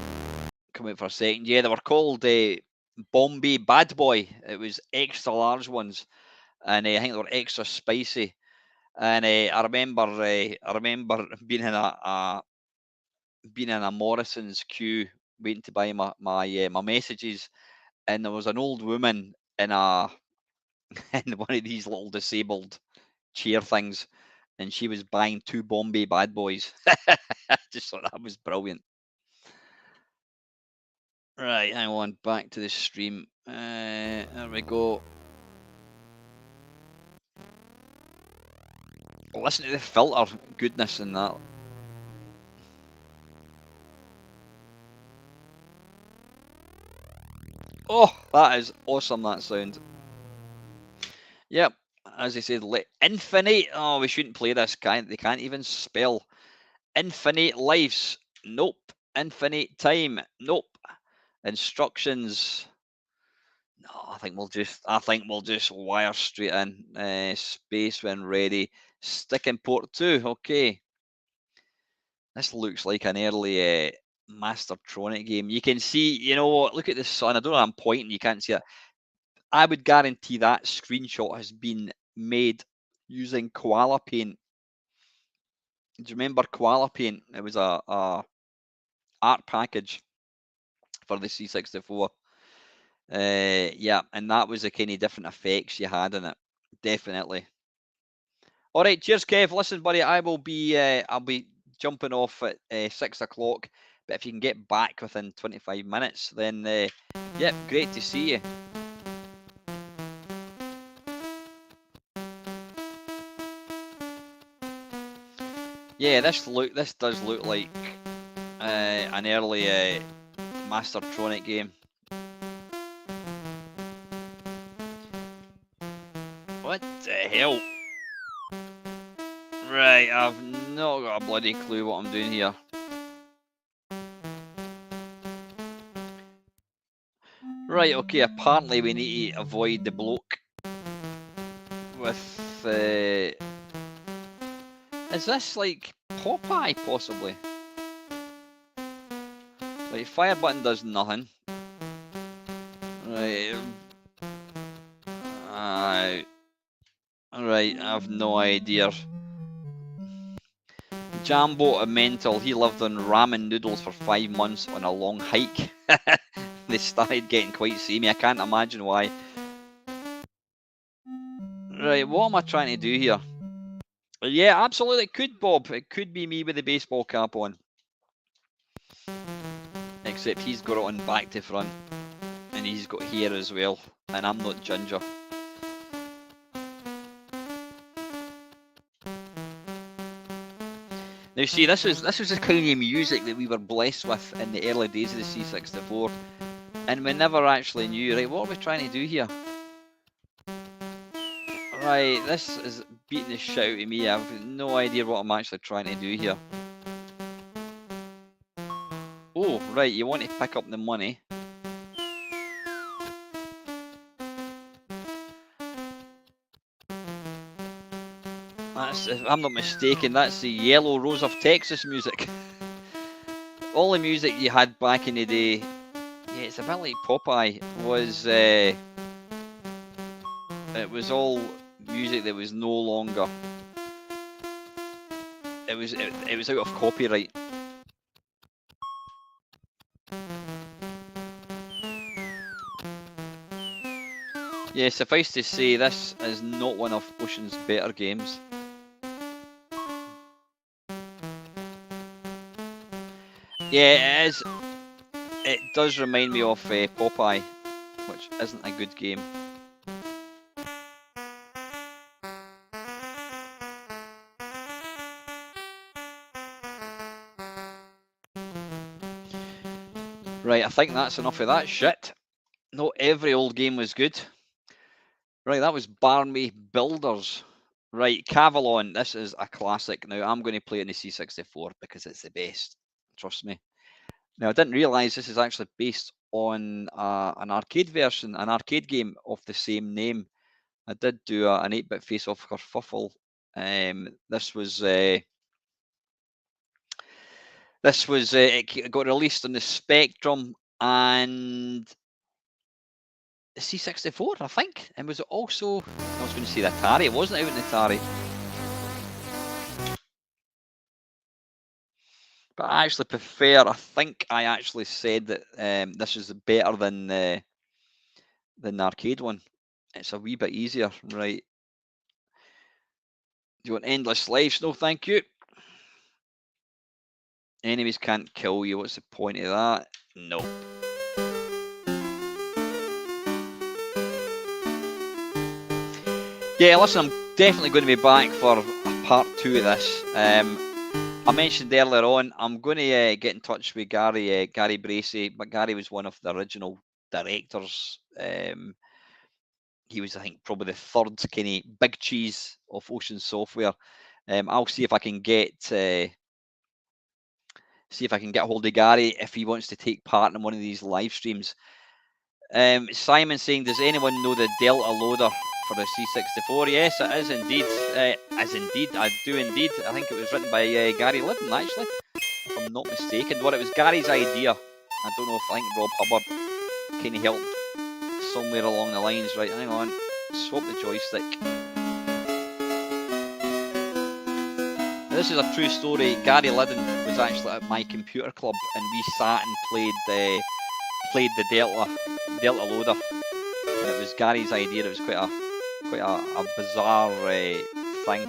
come out for a second. Yeah, they were called Bombay Bad Boy. It was extra large ones, and I think they were extra spicy. And I remember being in a Morrison's queue waiting to buy my messages, and there was an old woman in in one of these little disabled chair things, and she was buying 2 Bombay Bad Boys. I just thought that was brilliant. Right, hang on, back to the stream. There we go. Listen to the filter goodness in that. Oh, that is awesome, that sound. Yep, as I said, infinite. Oh, we shouldn't play this. They can't even spell. Infinite lives. Nope. Infinite time. Nope. Instructions. No, I think we'll just wire straight in. Space when ready. Stick in port 2. Okay. This looks like an early Mastertronic game. You can see, you know what? Look at the sun. I don't know. I'm pointing. You can't see it. I would guarantee that screenshot has been made using koala paint. Do you remember koala paint? It was a art package for the C64. Yeah, and that was the kind of different effects you had in it. Definitely. All right, cheers, Kev. Listen, buddy, I'll be jumping off at 6 o'clock. But if you can get back within 25 minutes, then yeah, great to see you. Yeah, this does look like an early Mastertronic game. What the hell? Right, I've not got a bloody clue what I'm doing here. Right, okay, apparently we need to avoid the bloke with... is this like Popeye, possibly? Right, fire button does nothing. Right. Right, I have no idea. Jambo a mental, he lived on ramen noodles for 5 months on a long hike. They started getting quite samey, I can't imagine why. Right, what am I trying to do here? Yeah, absolutely, it could, Bob. It could be me with the baseball cap on. Except he's got it on back to front. And he's got hair as well. And I'm not ginger. Now see, this was the kind of music that we were blessed with in the early days of the C64. And we never actually knew, right, what are we trying to do here? Right, this is beating the shit out of me. I have no idea what I'm actually trying to do here. Oh, right, you want to pick up the money. That's, if I'm not mistaken, that's the Yellow Rose of Texas music. All the music you had back in the day, yeah, it's a bit like Popeye, was it was all music that was no longer, it was out of copyright. Yeah, suffice to say, this is not one of Ocean's better games. Yeah, it is. It does remind me of Popeye, which isn't a good game. Right, I think that's enough of that shit. Not every old game was good. Right, that was Barmy Builders. Right, Cavalon, this is a classic. Now, I'm going to play it in the C64 because it's the best. Trust me. Now, I didn't realise this is actually based on an arcade version, an arcade game of the same name. I did do an 8-bit face-off kerfuffle. This was it got released on the Spectrum and the C64, I think. And was it also? I was going to say the Atari. It wasn't out in the Atari. But I actually prefer. I think I actually said that this is better than the arcade one. It's a wee bit easier, right? Do you want endless lives? No, thank you. Enemies can't kill you. What's the point of that? No. Yeah, listen, I'm definitely going to be back for a part 2 of this. I mentioned earlier on, I'm going to get in touch with Gary Bracey, but Gary was one of the original directors. He was, I think, probably the third kind of big cheese of Ocean Software. I'll see if I can get hold of Gary if he wants to take part in one of these live streams. Simon saying, does anyone know the Delta loader for the C64? Yes, it is indeed. I do indeed. I think it was written by Gary Liddon, actually, if I'm not mistaken. Well, it was Gary's idea. I don't know if I think Rob Hubbard kind of helped somewhere along the lines. Right, hang on. Swap the joystick. Now, this is a true story. Gary Liddon was actually at my computer club, and we sat and played the Delta loader, and it was Gary's idea. It was quite a bizarre thing.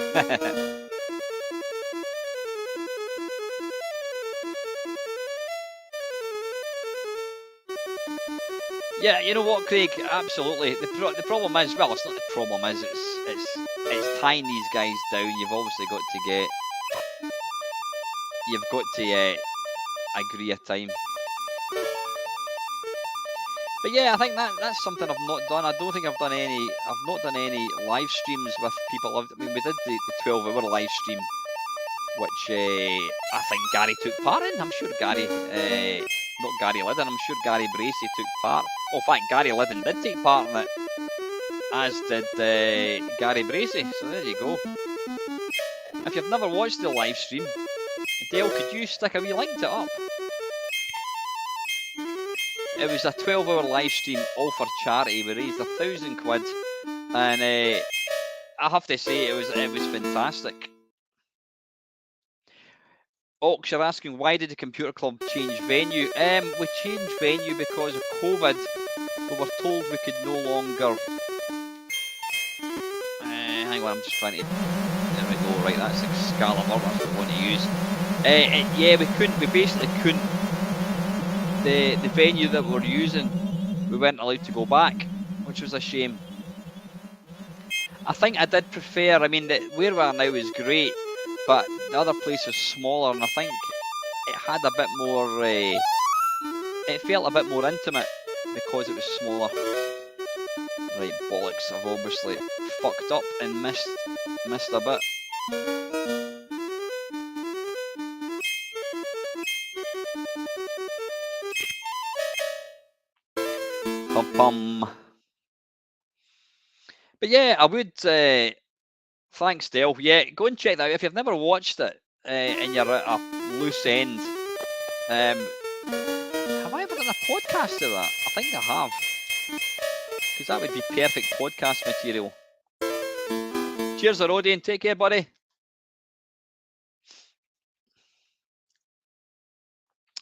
Yeah, you know what, Craig? Absolutely. The problem is, well, it's not the problem is, it's tying these guys down. You've obviously got to agree a time. But yeah, I think that's something I've not done. I don't think I've done any. I've not done any live streams with people. I mean, we did the 12-hour live stream, which I think Gary took part in. I'm sure Gary, not Gary Liddon. I'm sure Gary Bracey took part. Oh, in fact, Gary Liddon did take part in it, as did Gary Bracey. So there you go. If you've never watched the live stream, Dale, could you stick a wee link to it up? It was a 12-hour live stream, all for charity. We raised £1,000, and I have to say it was fantastic. Ox, you're asking why did the computer club change venue? We changed venue because of COVID. We were told we could no longer. Hang on, I'm just trying to. There we go. Right, that's Excalibur. That's what we want to use. Yeah, we couldn't. We basically couldn't. The venue that we were using, we weren't allowed to go back, which was a shame. I think I did prefer. I mean, where we are now is great, but the other place is smaller, and I think it had a bit more. It felt a bit more intimate because it was smaller. Right, bollocks! I've obviously fucked up and missed a bit. Bum. But yeah, I would. Thanks, Dale. Yeah, go and check that out if you've never watched it and you're at a loose end. Have I ever done a podcast of that? I think I have, because that would be perfect podcast material. Cheers, Arodian. Take care, buddy.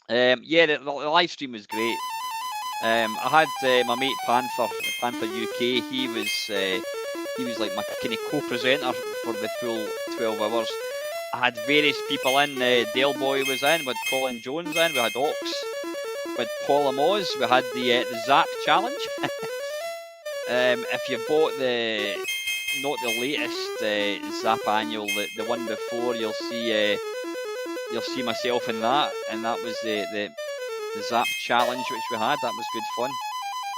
Yeah, the live stream was great. I had my mate Panther UK. He was like my kind of co-presenter for the full 12 hours. I had various people in. Dale Boy was in. We had Colin Jones in. We had Ox. We had Paul Amos. We had the Zap Challenge. If you bought not the latest Zap annual, the one before, you'll see myself in that, and that was the Zap Challenge which we had. That was good fun.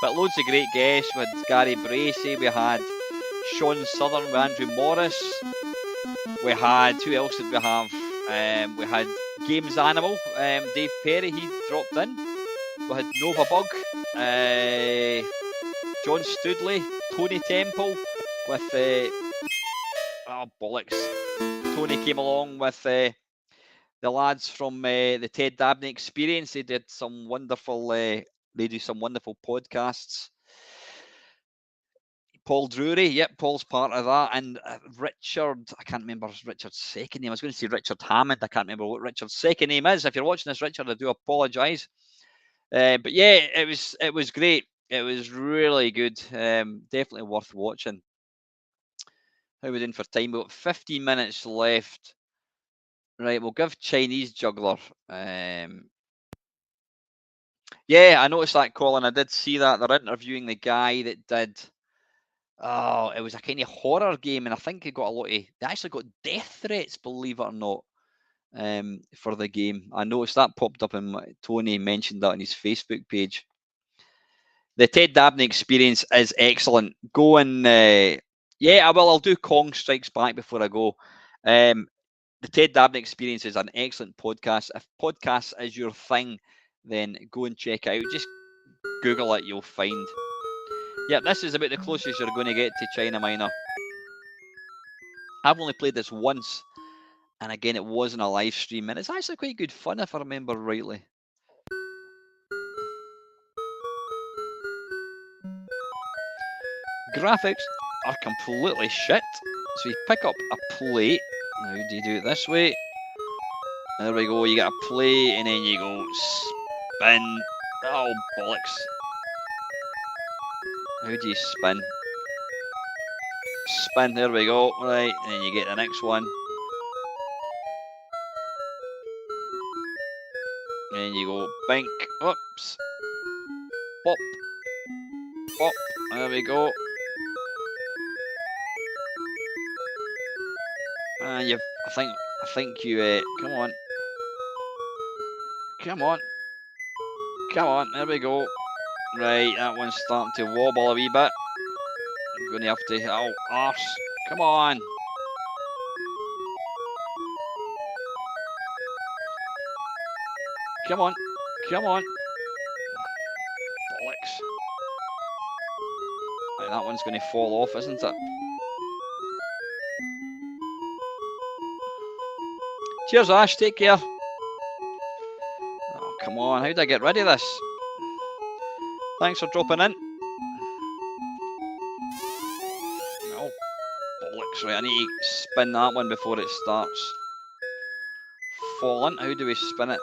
But loads of great guests. We had Gary Bracey. We had Sean Southern with Andrew Morris. We had, who else did we have? We had Games Animal, Dave Perry, he dropped in. We had Nova Bug, John Studley, Tony Temple with bollocks. Tony came along with the lads from the Ted Dabney Experience. They did some wonderful they do some wonderful podcasts. Paul Drury, yep, Paul's part of that. And Richard, I can't remember Richard's second name. I was going to say Richard Hammond. I can't remember what Richard's second name is. If you're watching this, Richard, I do apologise. But yeah, it was great. It was really good. Definitely worth watching. How are we doing for time? We've got 15 minutes left. Right, we'll give Chinese Juggler. Yeah, I noticed that, Colin. I did see that. They're interviewing the guy that did. Oh, it was a kind of horror game, and I think it got a lot of. They actually got death threats, believe it or not, for the game. I noticed that popped up, and Tony mentioned that on his Facebook page. The Ted Dabney Experience is excellent. Go and yeah, I'll do Kong Strikes Back before I go. The Ted Dabney Experience is an excellent podcast. If podcasts is your thing, then go and check it out. Just Google it, you'll find. Yeah, this is about the closest you're going to get to China Minor. I've only played this once, and again, it wasn't a live stream, and it's actually quite good fun if I remember rightly. Graphics are completely shit. So you pick up a plate. Now, do you do it this way? There we go. You get a plate, and then you go spin. Oh, bollocks. How do you spin? Spin, there we go. Right, and then you get the next one. And then you go bink. Oops. Pop. Pop. There we go. And I think you, come on. Come on. Come on, there we go. Right, that one's starting to wobble a wee bit. I'm going to have to... Oh, arse. Come on. Come on. Come on. Bollocks. Right, that one's going to fall off, isn't it? Cheers, Ash. Take care. Oh, come on. How did I get rid of this? Thanks for dropping in. Oh, bollocks. Right, I need to spin that one before it starts falling. How do we spin it?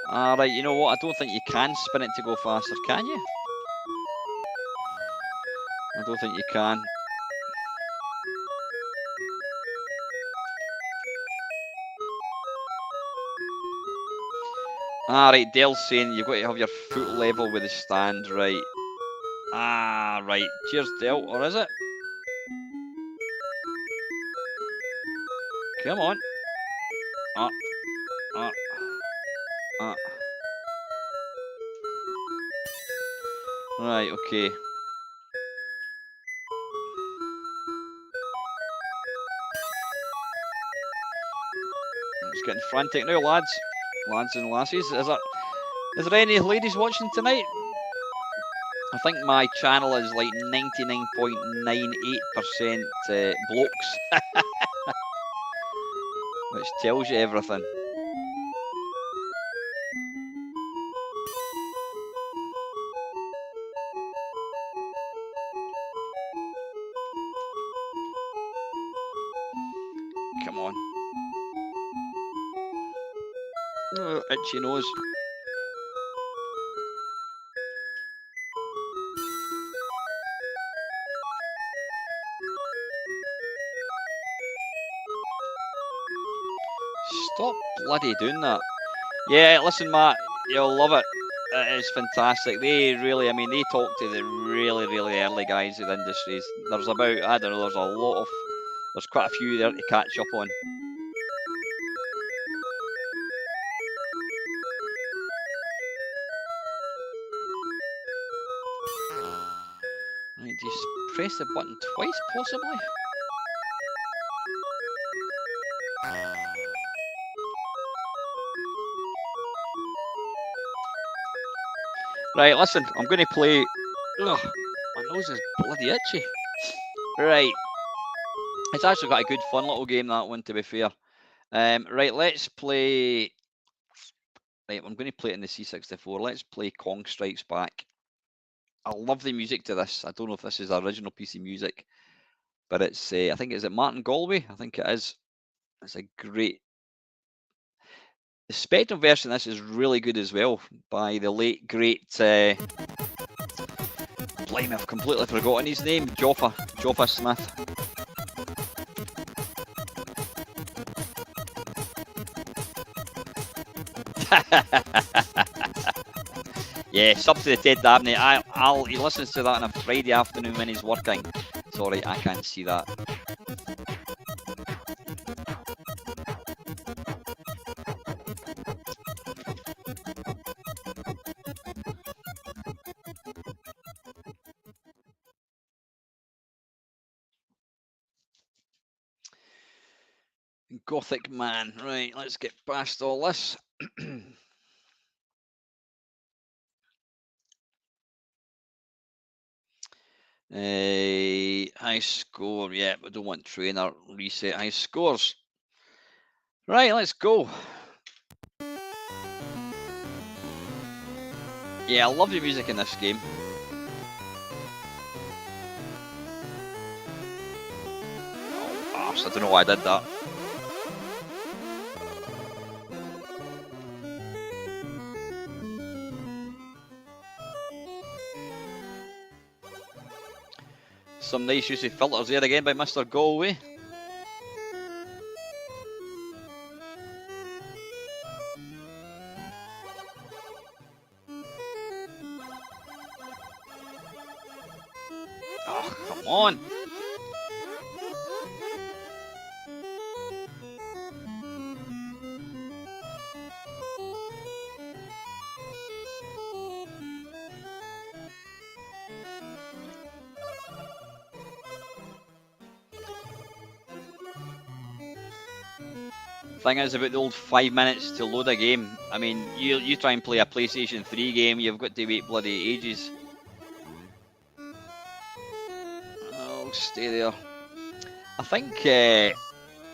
Right, you know what? I don't think you can spin it to go faster, can you? I don't think you can. Right, Dale's saying you've got to have your foot level with the stand, right? Right. Cheers, Dale, or is it? Come on. Up. Right, okay. It's getting frantic now, lads. Lads and lassies. Is there any ladies watching tonight? I think my channel is like 99.98% blokes. Which tells you everything. Come on. Itchy nose. Stop bloody doing that. Yeah, listen, Matt, you'll love it. It's fantastic. They really, I mean, they talk to the really, really early guys in the industries. There's about, I don't know, there's quite a few there to catch up on. Right, just press the button twice, possibly? Right, listen, I'm going to play... Ugh, my nose is bloody itchy. Right. It's actually got a good fun little game, that one, to be fair. Right, let's play... Right, I'm going to play it in the C64. Let's play Kong Strikes Back. I love the music to this. I don't know if this is original PC music, but it's, I think, is it Martin Galway? I think it is. It's a great... The Spectrum version of this is really good as well, by the late, great... Blimey, I've completely forgotten his name. Joffa Smith. Yeah, sub to the Ted Dabney. He listens to that on a Friday afternoon when he's working. Sorry, I can't see that. Gothic man. Right, let's get past all this. High score. Yeah, we don't want trainer. Reset high scores. Right, let's go. Yeah, I love the music in this game. Oh, arse, I don't know why I did that. Some nice use of filters there again by Mr. Galway. Oh, come on. Thing is about the old 5 minutes to load a game. I mean, you try and play a PlayStation 3 game, you've got to wait bloody ages. Oh, stay there. I think it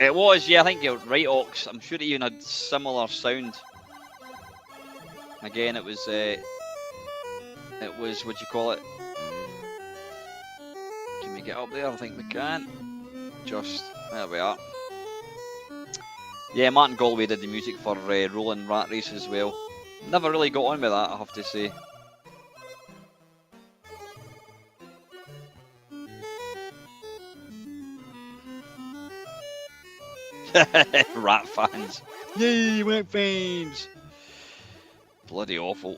was, yeah, I think you're right, Ox. I'm sure it even had similar sound. Again, it was, what do you call it? Can we get up there? I think we can. Just, there we are. Yeah, Martin Galway did the music for Rolling Rat Race as well. Never really got on with that, I have to say. Rat fans. Yay, rat fans! Bloody awful.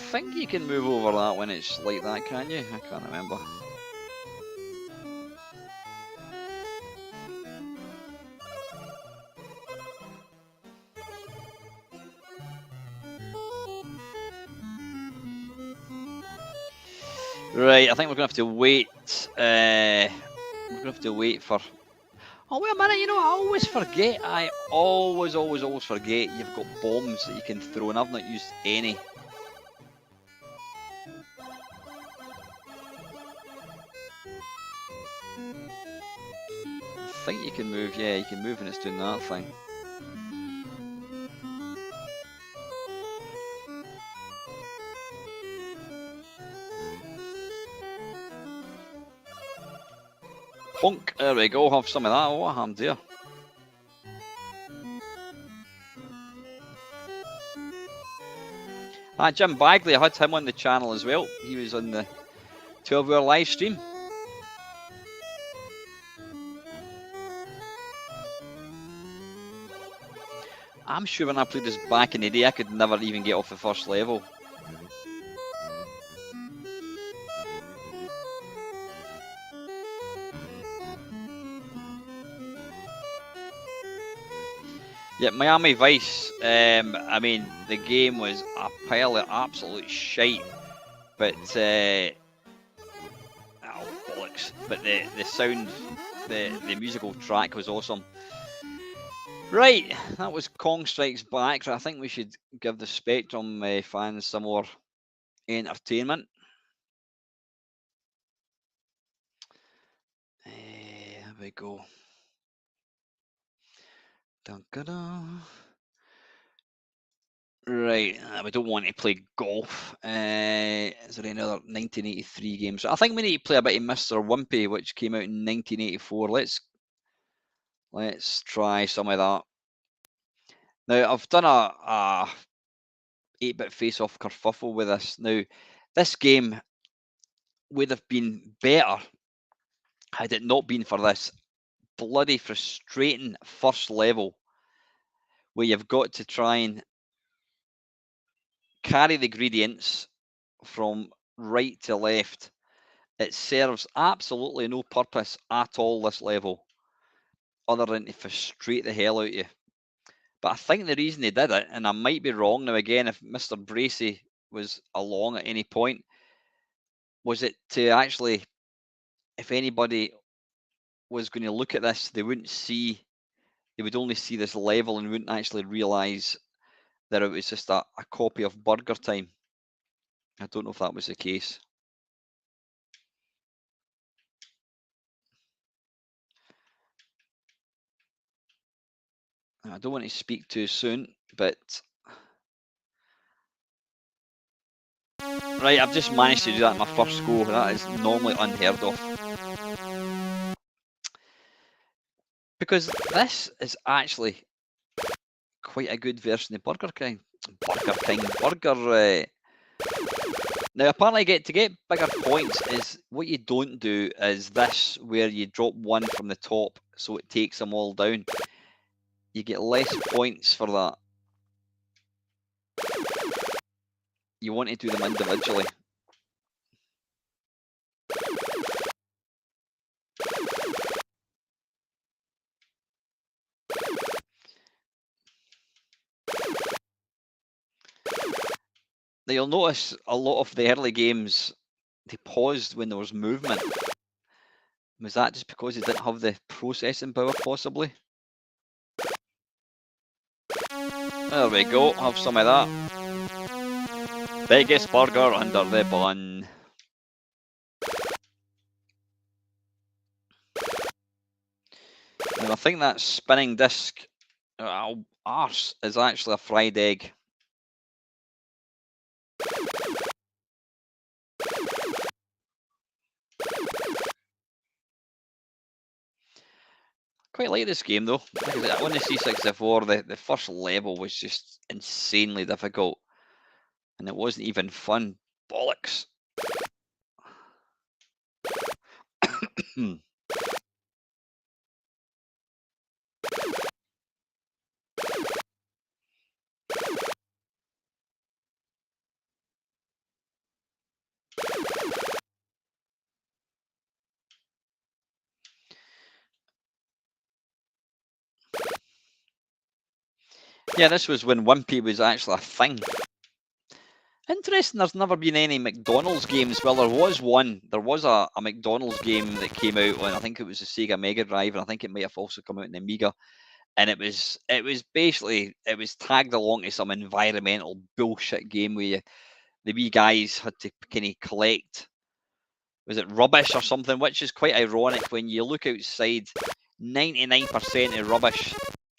I think you can move over that when it's like that, can you? I can't remember. Right, I think we're gonna have to wait. We're gonna have to wait for. Oh wait a minute! You know, I always forget. I always forget. You've got bombs that you can throw, and I've not used any. I think you can move. Yeah, you can move, and it's doing that thing. Punk, there we go, have some of that. What a ham dear. Jim Bagley, I had him on the channel as well. He was on the 12-hour live stream. I'm sure when I played this back in the day, I could never even get off the first level. Yeah, Miami Vice, I mean, the game was a pile of absolute shite, but, oh, bollocks, but the sound, the musical track was awesome. Right, that was Kong Strikes Back. I think we should give the Spectrum fans some more entertainment. There we go. Dun-ga-dun. Right, we don't want to play golf. Is there any other 1983 games? I think we need to play a bit of Mr. Wimpy, which came out in 1984. Let's try some of that. Now, I've done a 8-bit face-off kerfuffle with this. Now, this game would have been better had it not been for this bloody frustrating first level where you've got to try and carry the ingredients from right to left. It serves absolutely no purpose at all, this level, other than to frustrate the hell out of you. But I think the reason they did it, and I might be wrong now again, if Mr. Bracey was along at any point, was it to actually, if anybody was going to look at this, they would only see this level and wouldn't actually realise that it was just a copy of Burger Time. I don't know if that was the case. I don't want to speak too soon, but right, I've just managed to do that in my first go. That is normally unheard of. Because this is actually quite a good version of Burger King. Now, apparently, to get bigger points is what you don't do is this, where you drop one from the top, so it takes them all down. You get less points for that. You want to do them individually. Now you'll notice a lot of the early games, they paused when there was movement. Was that just because they didn't have the processing power, possibly? There we go, have some of that. Biggest burger under the bun. And I think that spinning disc arse is actually a fried egg. Quite like this game though. Like I said, on the C64, the first level was just insanely difficult. And it wasn't even fun. Bollocks. Yeah, this was when Wimpy was actually a thing. Interesting, there's never been any McDonald's games. Well, there was one. There was a McDonald's game that came out on, I think it was the Sega Mega Drive, and I think it might have also come out in the Amiga. And it was basically, it was tagged along to some environmental bullshit game where the wee guys had to kind of collect, was it rubbish or something, which is quite ironic when you look outside. 99% of rubbish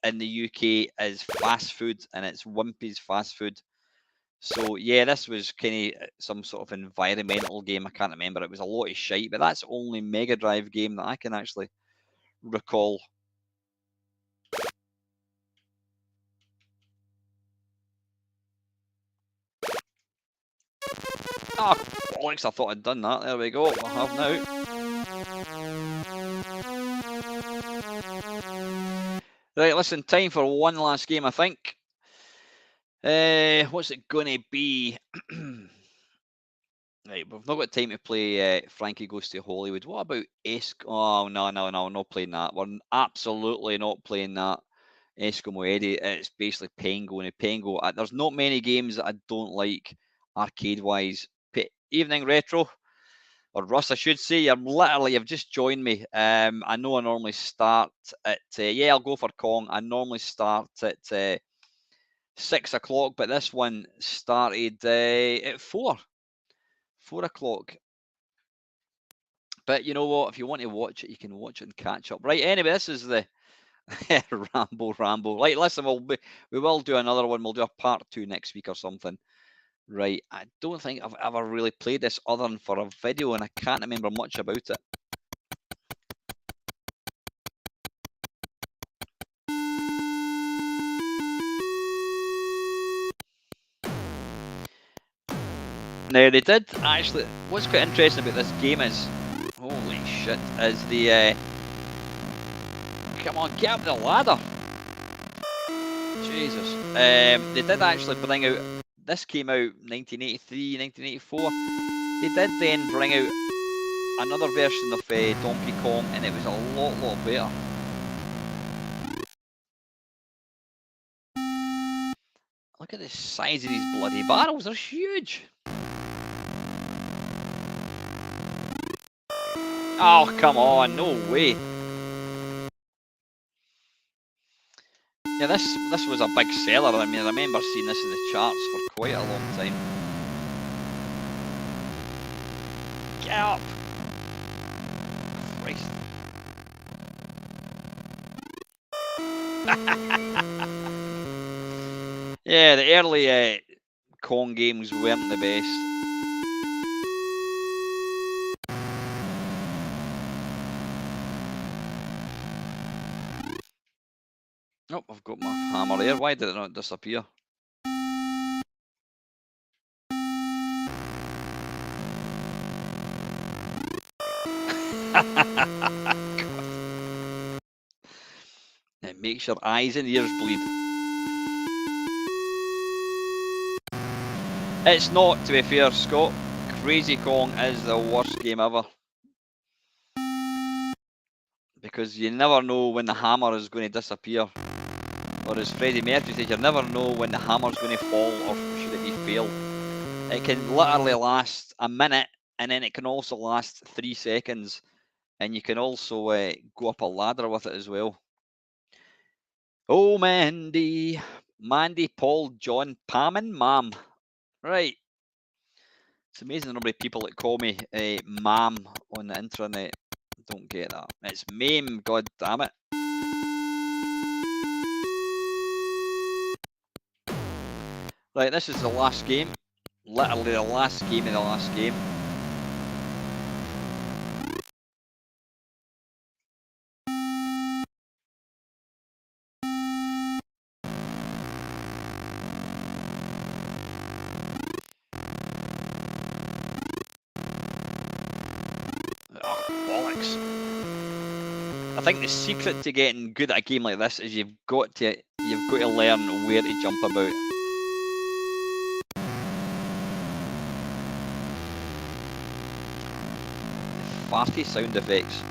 in the UK is fast food, and it's Wimpy's fast food. So yeah, this was kind of some sort of environmental game. I can't remember. It was a lot of shite, but that's the only Mega Drive game that I can actually recall. Ah, bollocks, I thought I'd done that. There we go. I have now. Right, listen, time for one last game, I think. What's it gonna be? Right, we've not got time to play Frankie Goes to Hollywood. What about Oh, no, not playing that. We're absolutely not playing that. Eskimo Eddie, it's basically Pengo. And Pengo, there's not many games that I don't like arcade-wise. Evening Retro, or Russ, I should say. You've just joined me. I know I normally start at, yeah, I'll go for Kong. I normally start at 6 o'clock, but this one started at 4 o'clock. But you know what? If you want to watch it, you can watch it and catch up. Right, anyway, this is the Rambo. Right, listen, we will do another one. We'll do a part 2 next week or something. Right, I don't think I've ever really played this other than for a video, and I can't remember much about it. Now, they did actually, what's quite interesting about this game is, holy shit, is the, come on, get up the ladder. Jesus. They did actually bring out, this came out 1983, 1984. They did then bring out another version of Donkey Kong, and it was a lot better. Look at the size of these bloody barrels, they're huge. Oh, come on, no way. Yeah, this was a big seller. I mean, I remember seeing this in the charts for quite a long time. Get up! Christ. Yeah, the early Kong games weren't the best. Oh, I've got my hammer there. Why did it not disappear? It makes your eyes and ears bleed. It's not, to be fair, Scott. Crazy Kong is the worst game ever. Because you never know when the hammer is going to disappear. Or as Freddie Mercury said, you never know when the hammer's going to fall, or should it be fail. It can literally last a minute, and then it can also last 3 seconds. And you can also go up a ladder with it as well. Oh, Mandy, Paul, John, Pam, and Mam. Right. It's amazing how many people that call me Mam on the intranet. Don't get that. It's Mame, god damn it. Right, this is the last game. Literally the last game of the last game. Oh, bollocks. I think the secret to getting good at a game like this is you've got to learn where to jump about. Farty sound effects.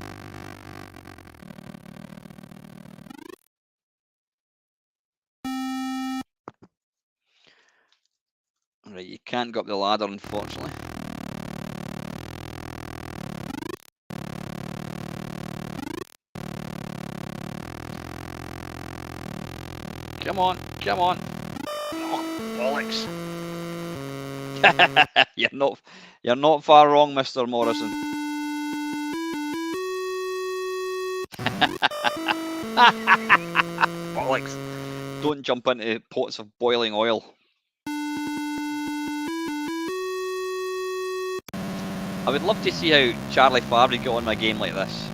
Right, you can't go up the ladder, unfortunately. Come on, come on. Oh, bollocks. You're not far wrong, Mr. Morrison. Bollocks. Don't jump into pots of boiling oil. I would love to see how Charlie Fabry got on my game like this.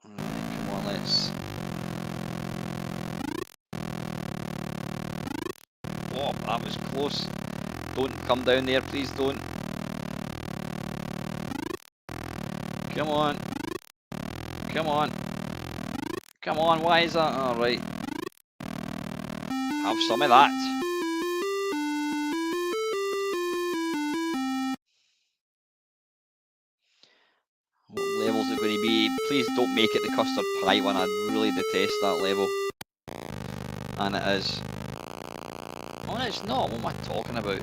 Alright, come on, let's... Oh, that was close. Don't come down there, please don't. Come on. Come on. Come on, why is that? Alright. Have some of that. What level's it going to be? Please don't make it the custard pie one. I really detest that level. And it is. Oh, it's not. What am I talking about?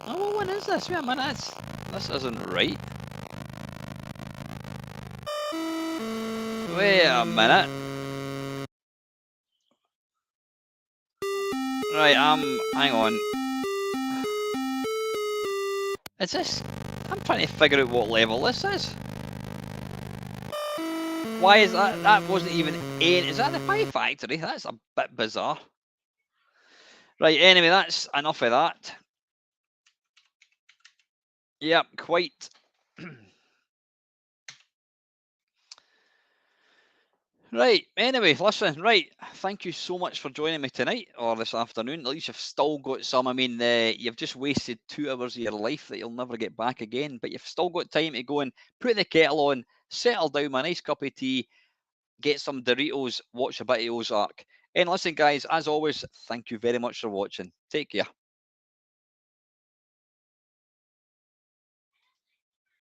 Oh, what one is this? Wait a minute. This isn't right. Wait a minute. Right, hang on. Is this... I'm trying to figure out what level this is. Why is that? That wasn't even in. Is that the Pie Factory? That's a bit bizarre. Right, anyway, that's enough of that. Yep, quite. Right, anyway, listen, right, thank you so much for joining me tonight, or this afternoon. At least you've still got some. I mean, you've just wasted 2 hours of your life that you'll never get back again, but you've still got time to go and put the kettle on, settle down with a nice cup of tea, get some Doritos, watch a bit of Ozark. And listen, guys, as always, thank you very much for watching. Take care.